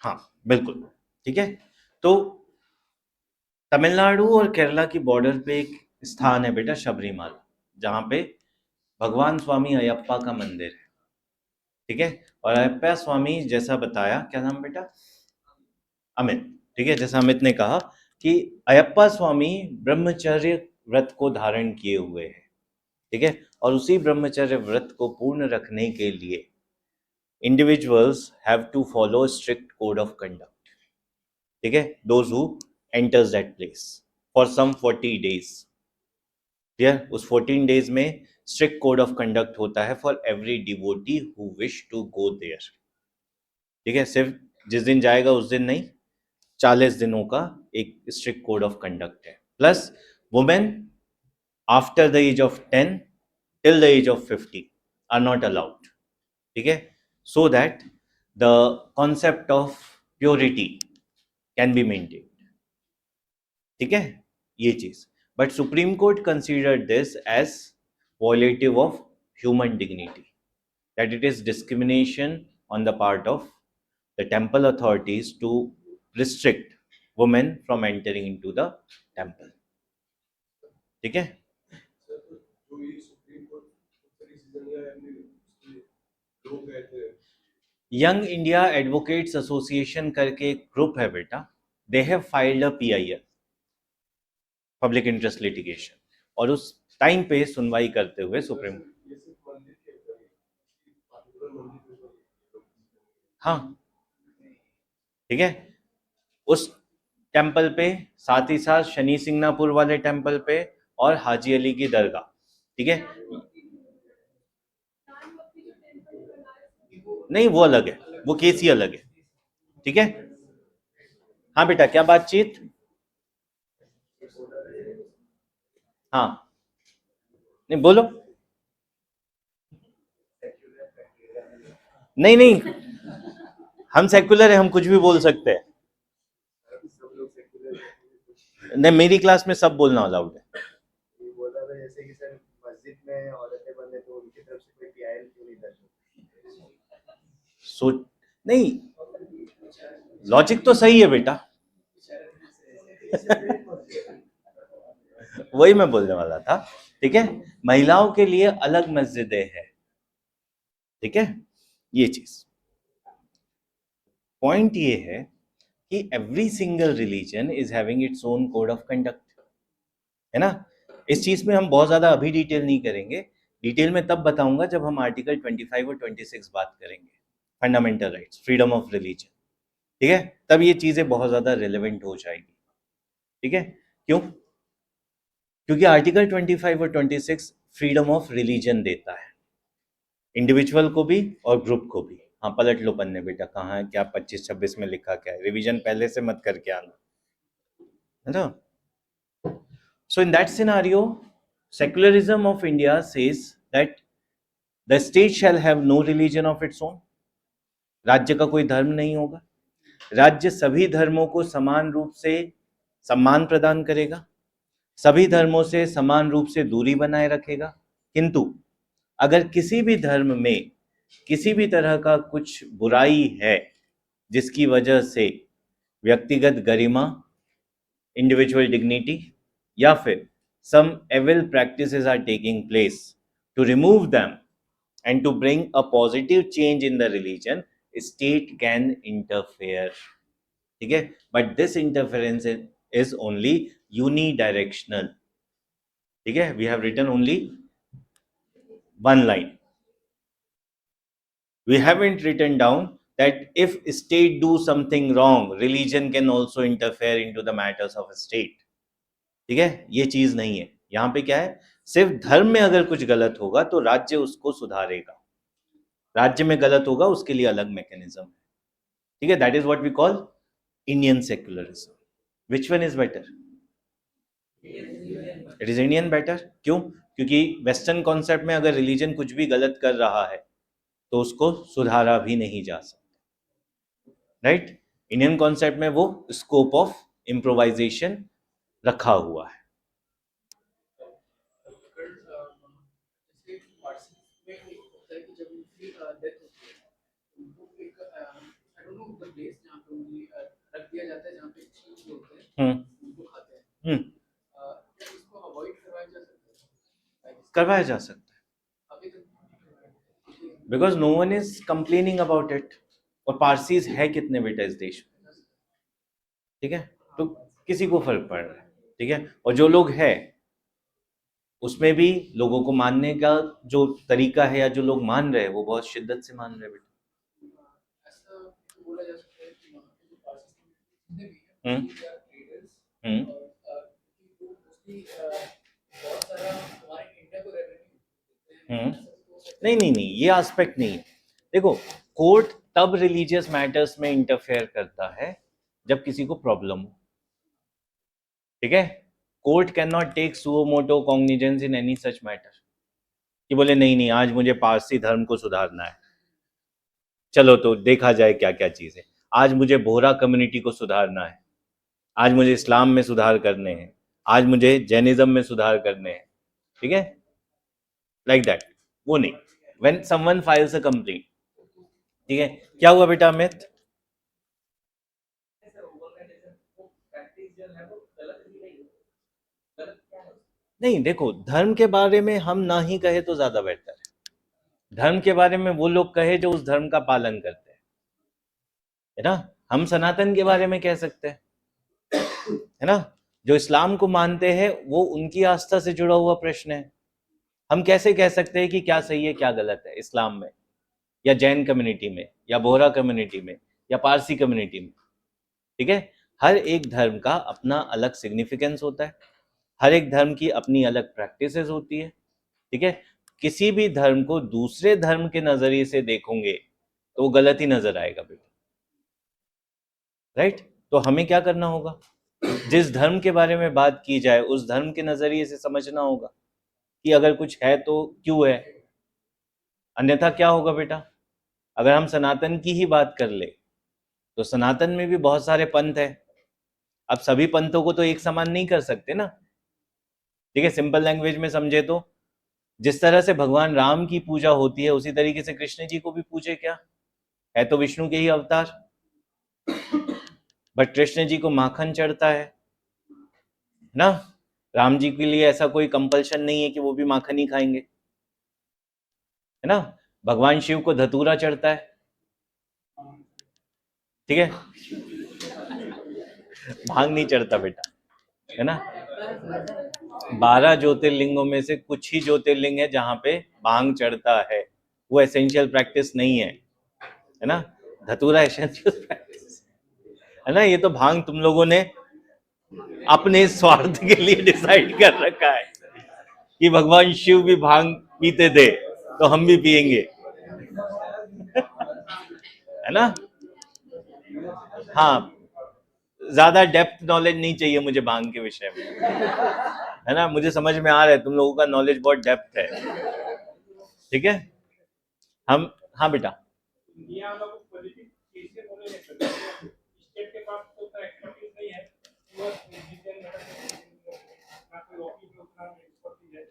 हाँ बिल्कुल. ठीक है, तो तमिलनाडु और केरला की बॉर्डर पे एक स्थान है बेटा शबरीमाला, जहाँ पे भगवान स्वामी अयप्पा का मंदिर है. ठीक है, और अयप्पा स्वामी जैसा बताया, क्या नाम बेटा? अमित. ठीक है, जैसा अमित ने कहा कि अयप्पा स्वामी ब्रह्मचर्य व्रत को धारण किए हुए हैं. ठीक है, और उसी ब्रह्मचर्य व्रत को पूर्ण रखने के लिए individuals have to follow strict code of conduct. ठीक है, those who enters that place for some 40 days. Clear, उस 14 days में strict code of conduct होता है for every devotee who wish to go there. ठीक है, सिर्फ जिस दिन जाएगा उस दिन नहीं, 40 दिनों का एक strict code of conduct है. Plus women after the age of 10 till the age of 50 are not allowed. ठीक है, so that the concept of purity can be maintained. ठीक है, ये चीज. But Supreme Court considered this as violative of human dignity, that it is discrimination on the part of the temple authorities to restrict women from entering into the temple. ठीक है. Young India advocates association करके एक group है बेटा, they have filed a PIL, public interest litigation, और उस time पे सुनवाई करते हुए सुप्रीम, हाँ ठीक है, उस टेम्पल पे, साथ ही साथ शनि सिंगनापुर वाले टेम्पल पे और हाजी अली की दरगाह. ठीक है, नहीं वो अलग है, वो केस ही अलग है. ठीक है. हाँ बेटा, क्या बातचीत. हाँ नहीं बोलो. नहीं नहीं, हम सेक्युलर है, हम कुछ भी बोल सकते हैं. नहीं, मेरी क्लास में सब बोलना अलाउड है. बोला था जैसे कि सर मस्जिद में औरतें बंद है तो उनकी तरफ से कोई PIL क्यों नहीं दर्ज होती? सो नहीं, लॉजिक तो सही है बेटा. वही मैं बोलने वाला था. ठीक है, महिलाओं के लिए अलग मस्जिदें हैं. ठीक है, ये चीज पॉइंट ये है कि every single religion is having its own code of conduct, है ना. इस चीज में हम बहुत ज्यादा अभी डिटेल नहीं करेंगे, डिटेल में तब बताऊंगा जब हम आर्टिकल 25 और 26 बात करेंगे, fundamental rights, freedom of religion. ठीक है, तब ये चीजें बहुत ज्यादा रिलेवेंट हो जाएगी. ठीक है, क्यों? क्योंकि आर्टिकल 25 और 26 फ्रीडम ऑफ रिलीजन देता है, इंडिविजुअल को भी और ग्रुप को भी. हाँ पलट लो पन्ने बेटा, कहाँ है, क्या 25-26 में लिखा क्या है, रिवीजन पहले से मत करके आना, है ना. So in that scenario, secularism of India says that the state shall have no religion of its own. राज्य का कोई धर्म नहीं होगा, राज्य सभी धर्मों को समान रूप से सम्मान प्रदान करेगा, सभी धर्मों से समान रूप से दूरी बनाए रखेगा, किंतु अगर किसी भी धर्म में किसी भी तरह का कुछ बुराई है जिसकी वजह से व्यक्तिगत गरिमा, इंडिविजुअल डिग्निटी या फिर some evil practices are taking place, to remove them and to bring a positive change in the religion, state can interfere. ठीक है, but this interference is only unidirectional. ठीक है, we have written only one line, we haven't written down that if state do something wrong, religion can also interfere into the matters of a state. ठीक है, ये चीज नहीं है. यहाँ पे क्या है, सिर्फ धर्म में अगर कुछ गलत होगा तो राज्य उसको सुधारेगा, राज्य में गलत होगा उसके लिए अलग मैकेनिज्म है. ठीक है, that is what we call Indian secularism. Which one is better? It is Indian better. क्यों? क्योंकि वेस्टर्न कॉन्सेप्ट में अगर रिलीजन कुछ भी गलत कर रहा है तो उसको सुधारा भी नहीं जा सकता, राइट. इंडियन कॉन्सेप्ट में वो स्कोप ऑफ इम्प्रोवाइजेशन रखा हुआ है. रख दिया जाता है जहाँ पे चीज होते हैं उनको खाते हैं, क्या इसको अवॉइड करवाया जा सकता है? करवाया जा सकता है, अभी तक because no one is complaining about it. और पारसीज है कितने बेटा इस देश में? ठीक है, तो किसी को फर्क पड़ रहा है. ठीक है, और जो लोग हैं उसमें भी लोगों को मानने का जो तरीका है या जो लोग मान रहे हैं वो बहुत शिद्दत से मान रहे हैं बेटा. ऐसा बोला जा सकता है कि वहाँ पे जो पाकिस्तान में भी हम्म. है ट्रेडर्स हम्म. बहुत सारा हमारे इंडिया को रेवेन्यू. नहीं नहीं नहीं, ये एस्पेक्ट नहीं है. देखो, कोर्ट तब रिलीजियस मैटर्स में इंटरफेयर करता है जब किसी को प्रॉब्लम हो. ठीक है, court can not take suo motu cognizance in any such matter कि बोले नहीं नहीं आज मुझे पारसी धर्म को सुधारना है. चलो तो देखा जाए क्या क्या चीज है। आज मुझे बोहरा कम्युनिटी को सुधारना है, आज मुझे इस्लाम में सुधार करने हैं, आज मुझे जैनिज्म में सुधार करने हैं, ठीक है, लाइक दैट। वो नहीं, when someone files a complaint, ठीक है। क्या हुआ बेटा अमित? नहीं देखो, धर्म के बारे में हम ना ही कहे तो ज्यादा बेहतर है। धर्म के बारे में वो लोग कहे जो उस धर्म का पालन करते हैं, है ना। हम सनातन के बारे में कह सकते हैं, है ना। जो इस्लाम को मानते हैं वो उनकी आस्था से जुड़ा हुआ प्रश्न है। हम कैसे कह सकते हैं कि क्या सही है क्या गलत है इस्लाम में, या जैन कम्युनिटी में, या बोहरा कम्युनिटी में, या पारसी कम्युनिटी में, ठीक है। हर एक धर्म का अपना अलग सिग्निफिकेंस होता है, हर एक धर्म की अपनी अलग प्रैक्टिसेस होती है, ठीक है। किसी भी धर्म को दूसरे धर्म के नजरिए से देखोगे तो वो गलत ही नजर आएगा बेटा, राइट। तो हमें क्या करना होगा, जिस धर्म के बारे में बात की जाए उस धर्म के नजरिए से समझना होगा कि अगर कुछ है तो क्यों है, अन्यथा क्या होगा बेटा। अगर हम सनातन की ही बात कर ले तो सनातन में भी बहुत सारे पंथ है। अब सभी पंथों को तो एक समान नहीं कर सकते ना, ठीक है। सिंपल लैंग्वेज में समझे तो जिस तरह से भगवान राम की पूजा होती है उसी तरीके से कृष्ण जी को भी पूजे क्या, है तो विष्णु के ही अवतार, बट कृष्ण जी को माखन चढ़ता है ना। राम जी के लिए ऐसा कोई कंपल्शन नहीं है कि वो भी माखन ही खाएंगे, है ना। भगवान शिव को धतूरा चढ़ता है, ठीक है, भांग नहीं चढ़ता बेटा, है ना। 12 ज्योतिर्लिंगों में से कुछ ही ज्योतिर्लिंग है जहां पे भांग चढ़ता है, वो एसेंशियल प्रैक्टिस नहीं है ना। धतूरा एसेंशियल प्रैक्टिस है ना। ये तो भांग तुम लोगों ने अपने स्वार्थ के लिए डिसाइड कर रखा है कि भगवान शिव भी भांग पीते थे तो हम भी पिएंगे, है ना। हाँ, ज्यादा डेप्थ नॉलेज नहीं चाहिए मुझे भांग के विषय में, है ना। मुझे समझ में आ रहा है तुम लोगों का नॉलेज बहुत डेप्थ है, ठीक है। हम, हाँ बेटा, इंडिया वाला कुछ पॉजिटिव चीज से बोले नहीं सकते, स्टेट के पास तो उतना एक्सपर्टीज नहीं है, वो डिसीजन ना कोई ऑफिस में उतना एक्सपर्टीज है।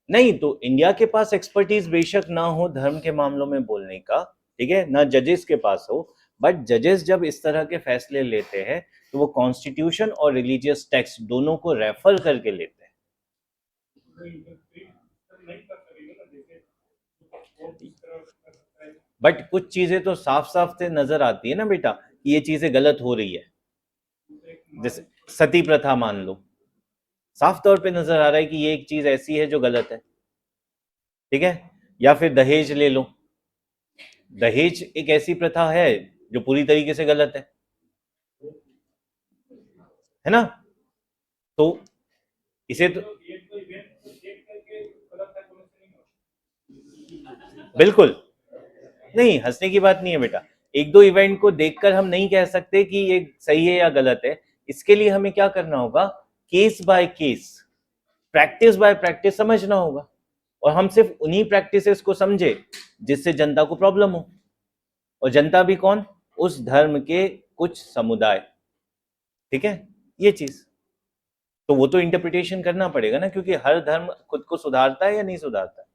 नहीं तो इंडिया के पास एक्सपर्टीज बेशक ना हो धर्म के मामलों में बोलने का, ठीक है ना, जजेस के पास हो, बट जजेस जब इस तरह के फैसले लेते हैं तो वो कॉन्स्टिट्यूशन और रिलीजियस टेक्स्ट दोनों को रेफर करके लेते हैं। नहीं कर सकेंगे ना, जैसे वो किस तरह कर सकता है। बट कुछ चीजें तो साफ साफ से नजर आती है ना बेटा कि ये चीजें गलत हो रही है। जैसे सती प्रथा मान लो, साफ तौर पे नजर आ रहा है कि ये एक चीज ऐसी है जो गलत है, ठीक है। या फिर दहेज ले लो, दहेज एक ऐसी प्रथा है जो पूरी तरीके से गलत है ना। तो इसे तो ये तो इवेंट को देख करके गलत है बोलने से नहीं होता। बिल्कुल नहीं, हंसने की बात नहीं है बेटा। एक दो इवेंट को देखकर हम नहीं कह सकते कि ये सही है या गलत है। इसके लिए हमें क्या करना होगा, case by case, practice by practice समझना होगा, और हम सिर्फ उन्हीं प्रैक्टिसेस को समझे जिससे जनता को प्रॉब्लम हो। और जनता भी कौन, उस धर्म के कुछ समुदाय, ठीक है, ये चीज। तो वो तो इंटरप्रिटेशन करना पड़ेगा ना, क्योंकि हर धर्म खुद को सुधारता है या नहीं सुधारता है,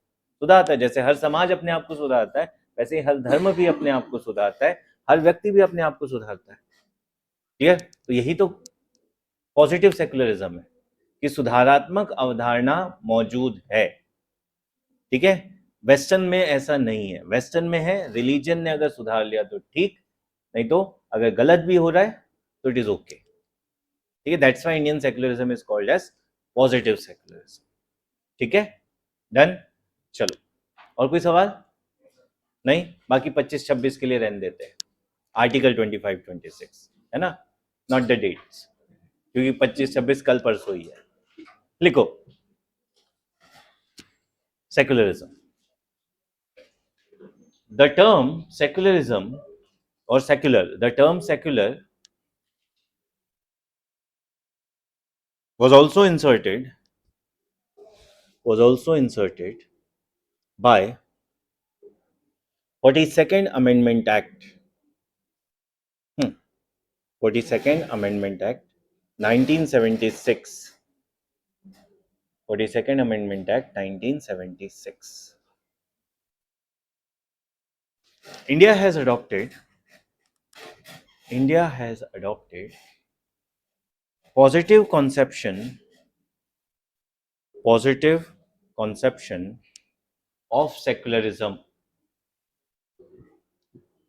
सुधारता है। जैसे हर समाज अपने आप को सुधारता है वैसे ही हर धर्म भी अपने आप को सुधारता है, हर व्यक्ति भी अपने आप को सुधारता है, क्लियर। तो यही तो पॉजिटिव सेक्युलरिज्म है कि सुधारात्मक अवधारणा मौजूद है, ठीक है। वेस्टर्न में ऐसा नहीं है, वेस्टर्न में है रिलीजन ने अगर सुधार लिया तो ठीक, नहीं तो अगर गलत भी हो रहा है तो इट इज ओके, ठीक है। That's why Indian secularism is called as positive secularism, ठीक है, डन। चलो, और कोई सवाल नहीं, बाकी 25-26 के लिए रहने देते हैं, आर्टिकल 25-26, है ना, नॉट द डेट्स, क्योंकि 25-26 कल परसों ही है। लिखो secularism. The term secularism or secular, the term secular was also inserted by 42nd Amendment Act. 42nd Amendment Act, 1976. 42nd Amendment Act, 1976. India has adopted positive conception of secularism.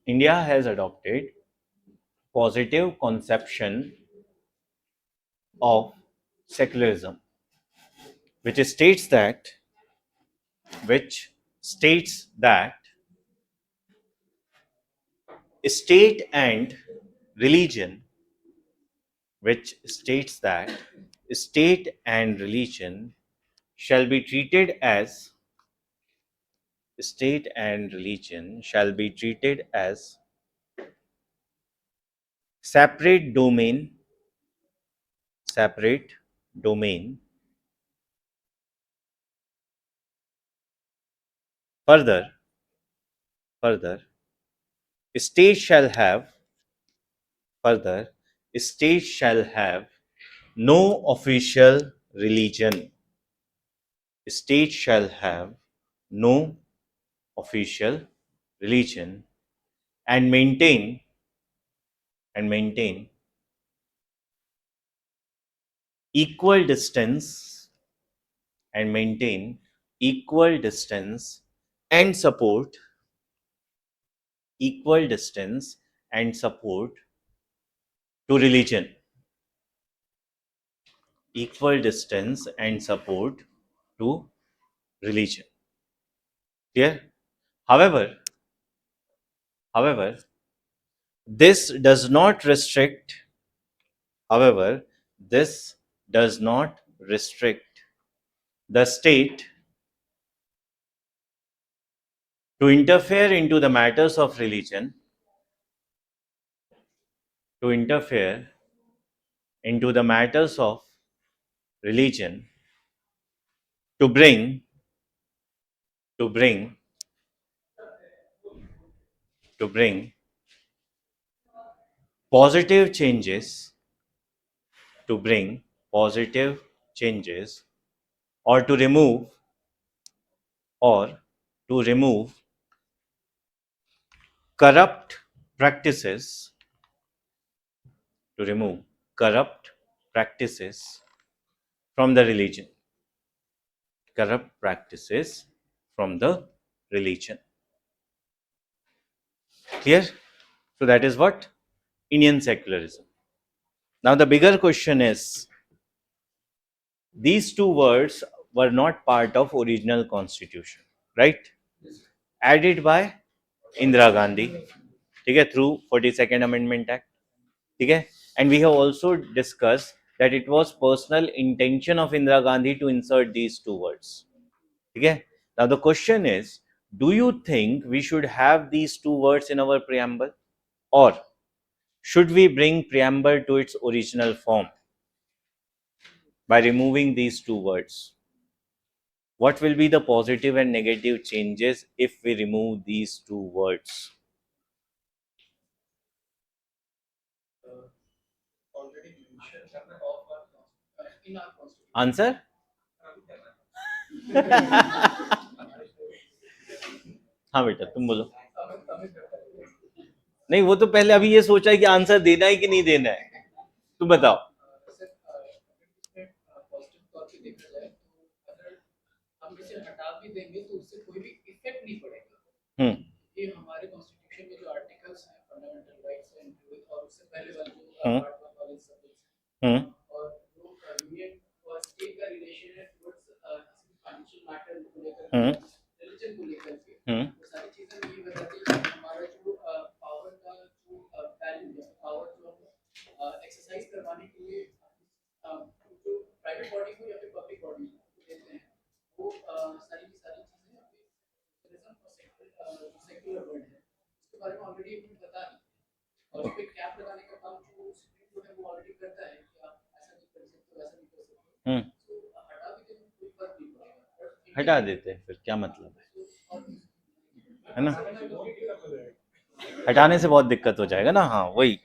India has adopted positive conception of secularism, which states that state and religion shall be treated as separate domain. Further, state shall have no official religion. State shall have no official religion and maintain equal distance and support to religion. Clear? However, this does not restrict the state to interfere into the matters of religion to bring positive changes or to remove corrupt practices from the religion. Clear? So that is what Indian secularism. Now the bigger question is, these two words were not part of original constitution, right? Added by Indira Gandhi, okay, through 42nd Amendment Act, okay? And we have also discussed that it was personal intention of Indira Gandhi to insert these two words, okay? Now the question is, do you think we should have these two words in our preamble, or should we bring preamble to its original form by removing these two words? What will be the positive and negative changes if we remove these two words? Already mentioned of in our constitution. Answer? हाँ बेटा तुम बोलो. नहीं वो तो पहले अभी ये सोचा है कि आंसर देना है कि नहीं देना है. तुम बताओ. सर पॉजिटिव तौर पे देखा जाए तो अगर हम इसे हटा भी देंगे तो उससे कोई भी इफेक्ट नहीं पड़ेगा. ये हमारे कॉन्स्टिट्यूशन में जो आर्टिकल्स हैं फंडामेंटल राइट्स एंड और उससे पहले वाले जो पार्ट 1 वाले सब और जो यूनियन और स्टेट का रिलेशन है टुवर्ड्स किसी फाइनेंशियल मैटर को लेकर रिलीजन को लेकर के वो सारी चीजें ये बताती है कि हमारा जो पावर का जो वैल्यू है पावर जो एक्सरसाइज करवाने के लिए जो प्राइवेट बॉडी को या फिर पब्लिक बॉडी को देते हैं वो सारी की सारी चीजें सेक्युलर वर्ड है उसके बारे में ऑलरेडी हमें पता है और उस पे कैप लगाने का काम जो सुप्रीम कोर्ट है वो ऑलरेडी करता है कि आप ऐसा नहीं कर सकते वैसा नहीं कर सकते तो हटा भी देने कोई फर्क नहीं पड़ेगा. हटा देते हैं फिर क्या मतलब है ना? हटाने से बहुत दिक्कत हो जाएगा ना, हाँ वही।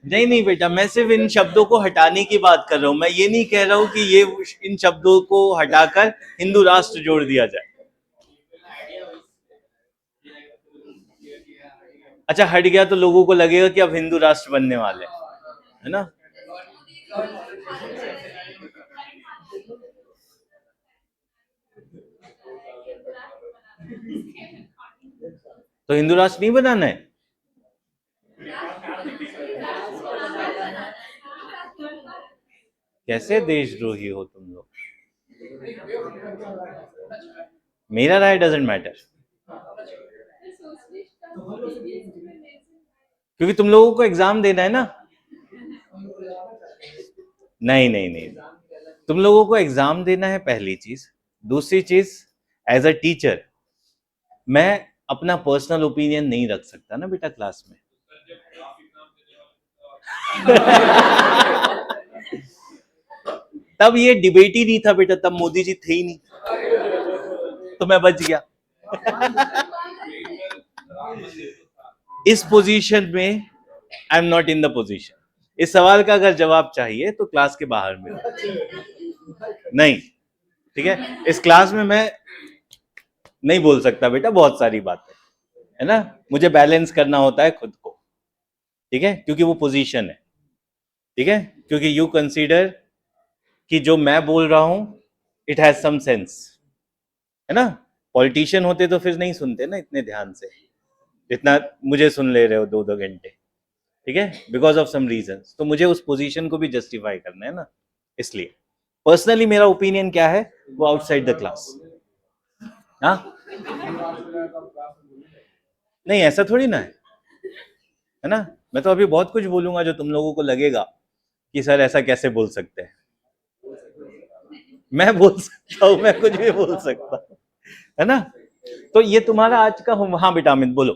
नहीं नहीं बेटा, मैं सिर्फ इन शब्दों को हटाने की बात कर रहा हूं, मैं ये नहीं कह रहा हूं कि ये इन शब्दों को हटाकर हिंदू राष्ट्र जोड़ दिया जाए। अच्छा, हट गया तो लोगों को लगेगा कि अब हिंदू राष्ट्र बनने वाले हैं, है ना। तो हिंदू राष्ट्र नहीं बनाना है? कैसे देशद्रोही हो तुम लोग। मेरा राय डजंट मैटर, क्योंकि तुम लोगों को एग्जाम देना है ना। नहीं नहीं नहीं, तुम लोगों को एग्जाम देना है, पहली चीज। दूसरी चीज, एज अ टीचर मैं अपना पर्सनल ओपिनियन नहीं रख सकता ना बेटा क्लास में। तब ये डिबेट ही नहीं था बेटा, तब मोदी जी थे ही नहीं, तो मैं बच गया। इस पोजीशन में I am not in the position. इस सवाल का अगर जवाब चाहिए तो क्लास के बाहर में नहीं, ठीक है। इस क्लास में मैं नहीं बोल सकता बेटा बहुत सारी बातें, है ना। मुझे बैलेंस करना होता है खुद को, ठीक है, क्योंकि वो पोजीशन है, ठीक है। क्योंकि यू कंसीडर कि जो मैं बोल रहा हूं इट हैज सम सेंस, है ना। पॉलिटिशियन होते तो फिर नहीं सुनते ना इतने ध्यान से, जितना मुझे सुन ले रहे हो 2-2 घंटे, ठीक है, बिकॉज ऑफ सम रीजंस। तो मुझे उस पोजीशन को भी जस्टिफाई करना है ना, इसलिए पर्सनली मेरा ओपिनियन क्या है वो आउटसाइड द क्लास। हाँ नहीं, ऐसा थोड़ी ना है ना। मैं तो अभी बहुत कुछ बोलूंगा जो तुम लोगों को लगेगा कि सर ऐसा कैसे बोल सकते हैं। मैं बोल सकता हूं, मैं कुछ भी बोल सकता हूं, है ना। तो ये तुम्हारा आज का हाँ बेटा अमित बोलो।